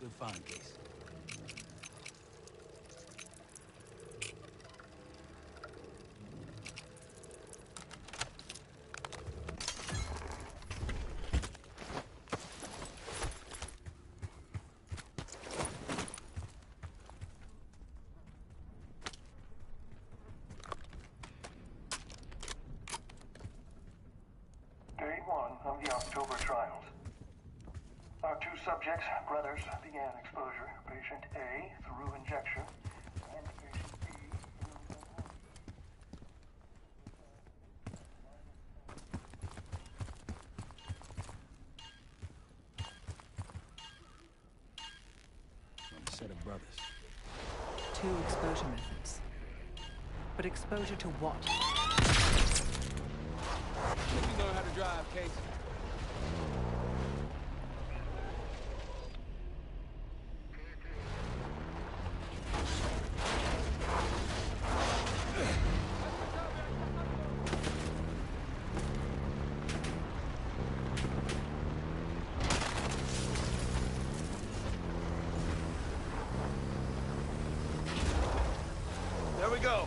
Good find, Case. Day 1 of the October trials. Our two subjects, brothers, began exposure. Patient A through injection, and patient B A set of brothers. 2 exposure methods. But exposure to what? Let me know how to drive, Case. go.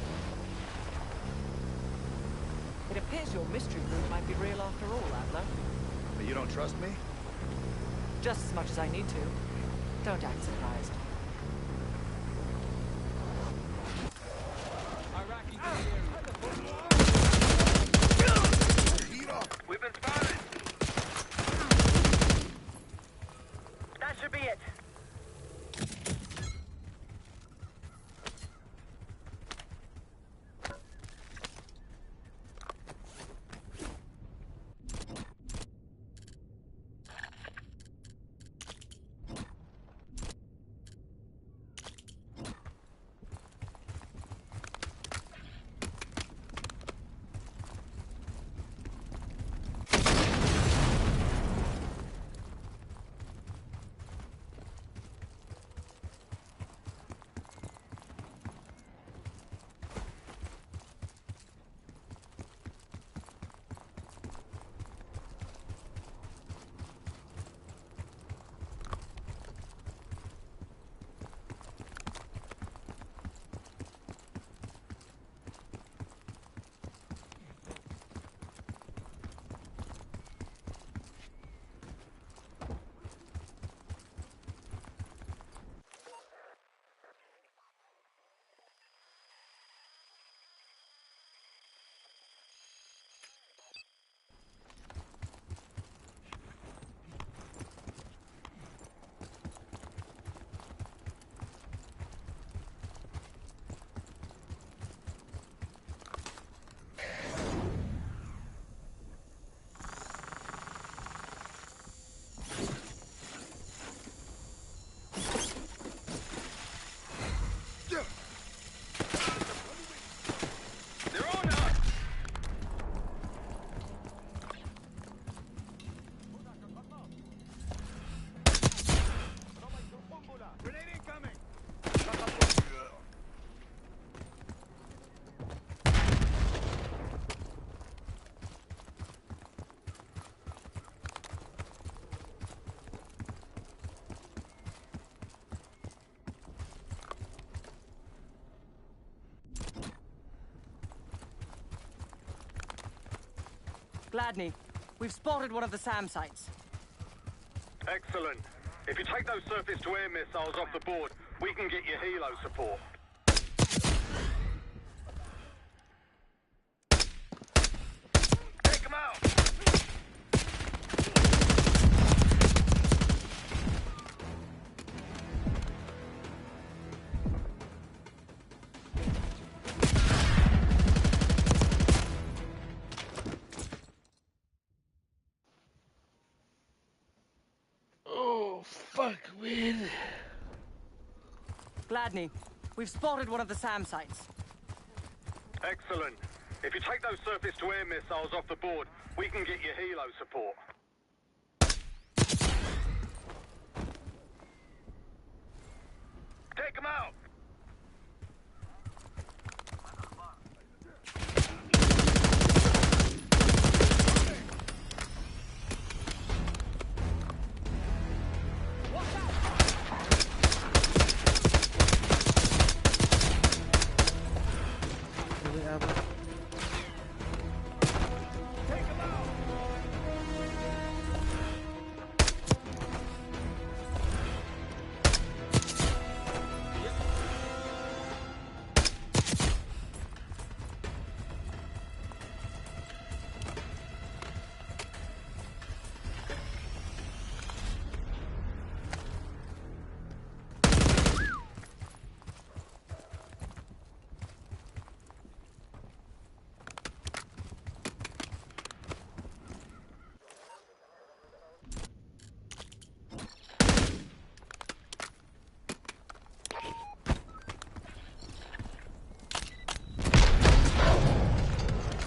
It appears your mystery group might be real after all, Adler. But you don't trust me? Just as much as I need to. Don't act surprised. We've been spotted. That should be it. Gladney, we've spotted one of the SAM sites. Excellent. If you take those surface-to-air missiles off the board, we can get you helo support. Take them out! Oh, fuck, man. Gladney, we've spotted one of the SAM sites. Excellent. If you take those surface-to-air missiles off the board, we can get you helo support. Take them out!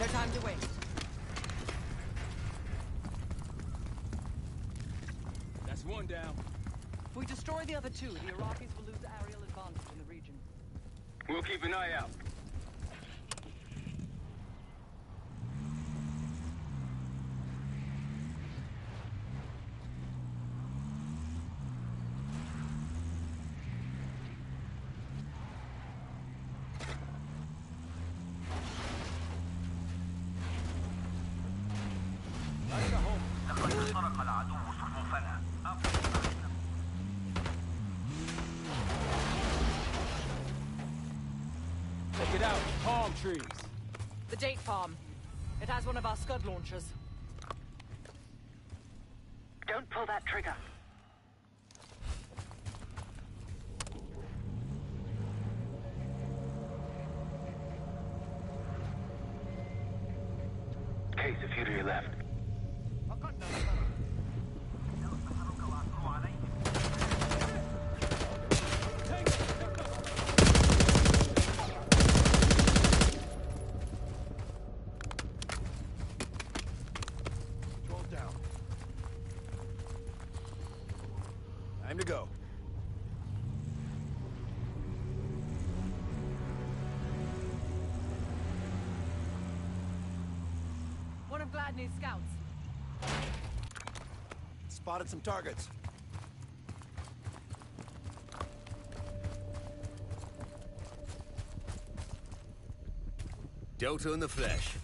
No time to waste. That's one down. If we destroy the other two, the Iraqis will lose aerial advantage in the region. We'll keep an eye out. Check it out, palm trees. The date farm. It has one of our Scud launchers. Don't pull that trigger. Case, a few to your left. Control down. Time to go. One of Gladney's scouts. Spotted some targets. Delta in the flesh.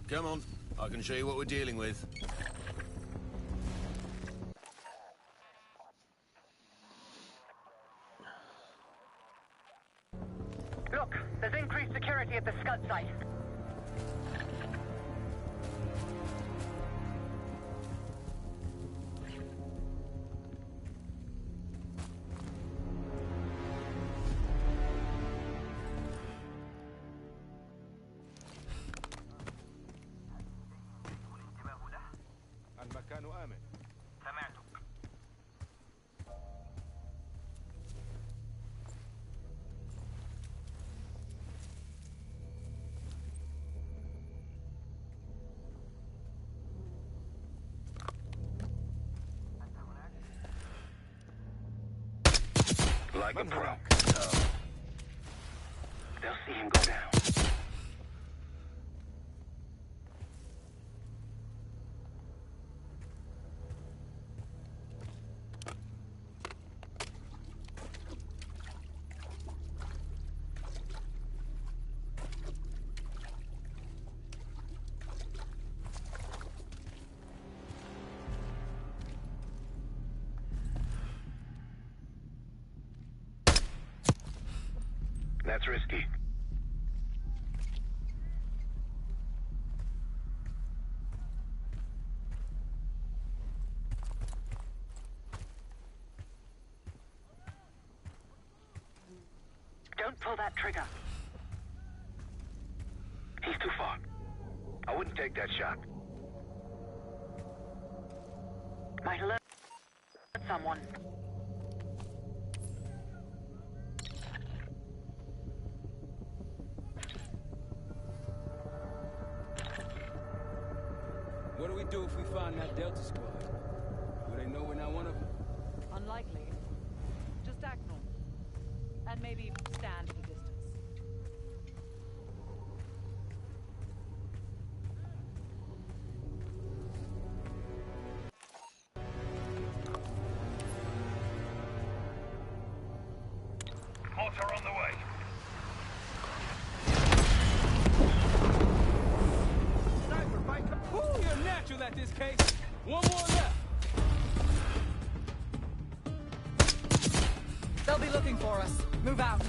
Come on, I can show you what we're dealing with. Look, there's increased security at the Scud site. المكان آمن. سمعتك. Like a pro. They'll see him go down. That's risky. Don't pull that trigger. He's too far. I wouldn't take that shot. Might alert someone. What do we do if we find that Delta squad? Do they know we're not one of them? Unlikely. Just act normal. And maybe stand at a distance. Mortar on the way. Sniper, Baker! Woo, you're a natural at this case. One more left. They'll be looking for us. Move out.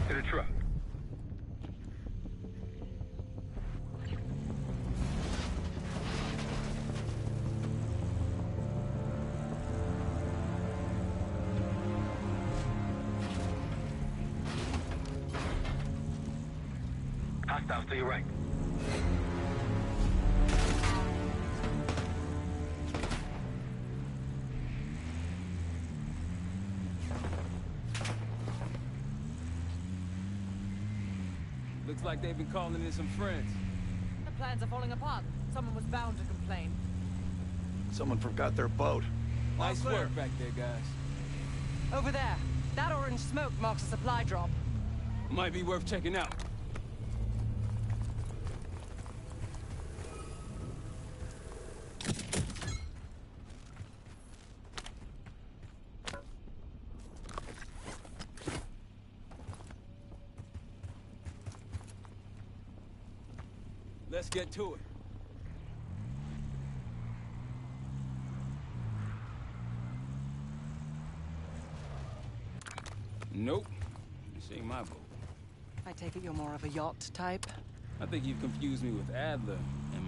to the truck. Hostiles to your right. Looks like they've been calling in some friends. The plans are falling apart. Someone was bound to complain. Someone forgot their boat. Nice work back there, guys. Over there. That orange smoke marks a supply drop. Might be worth checking out. Let's get to it. Nope. This ain't my boat. I take it you're more of a yacht type? I think you've confused me with Adler,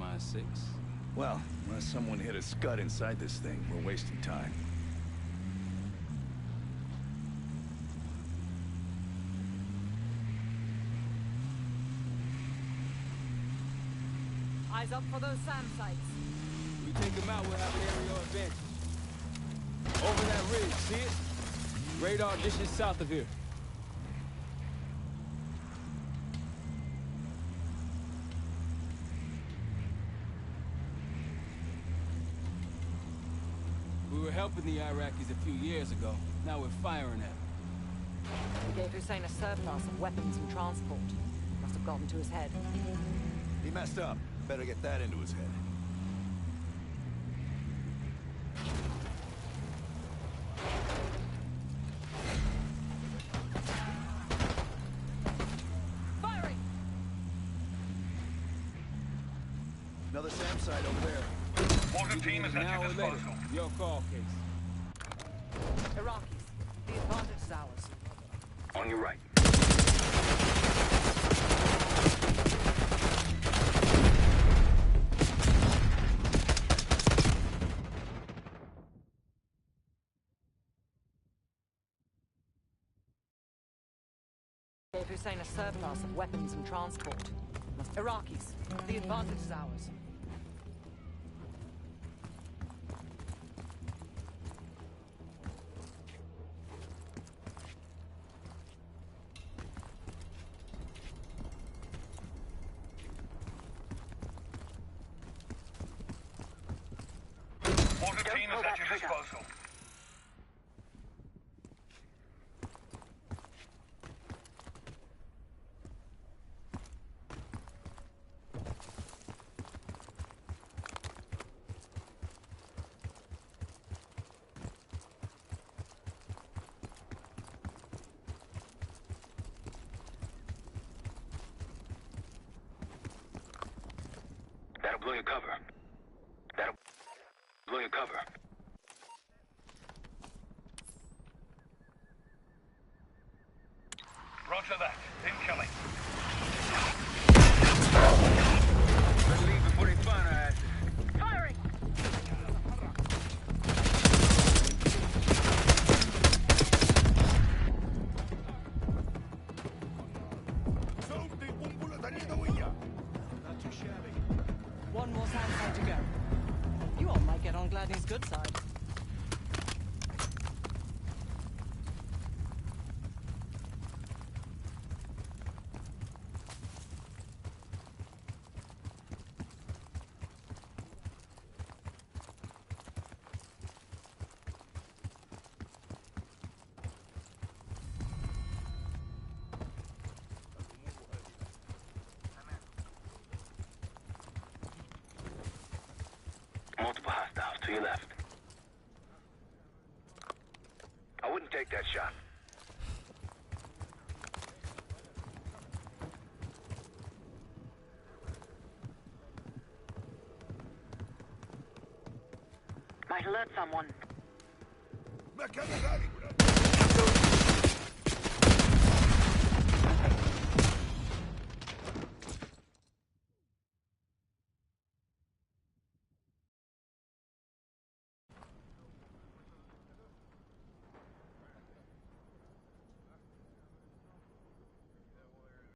MI6. Well, unless someone hit a scud inside this thing, we're wasting time. Eyes up for those SAM sites. We take them out, we'll have an aerial advantage. Over that ridge, see it? Radar dishes south of here. We were helping the Iraqis a few years ago. Now we're firing at them. We gave Hussein a surplus of weapons and transport. Must have gotten to his head. He messed up. Better get that into his head. Firing! Another SAM site over there. Mortar team is at your disposal. Your call, Case. Iraqis. The advantage is ours. On your right. Gave Hussein a surplus of weapons and transport. Iraqis. The advantage is ours. Mortar team is at your disposal. That'll blow your cover. That'll blow your cover. Roger that. Incoming. Let's leave before they find our asses. Firing! Not too shabby. One more SAM site to go. You all might get on Gladney's good side. Multiple hostiles to your left. I wouldn't take that shot. Might alert someone. Meccanically.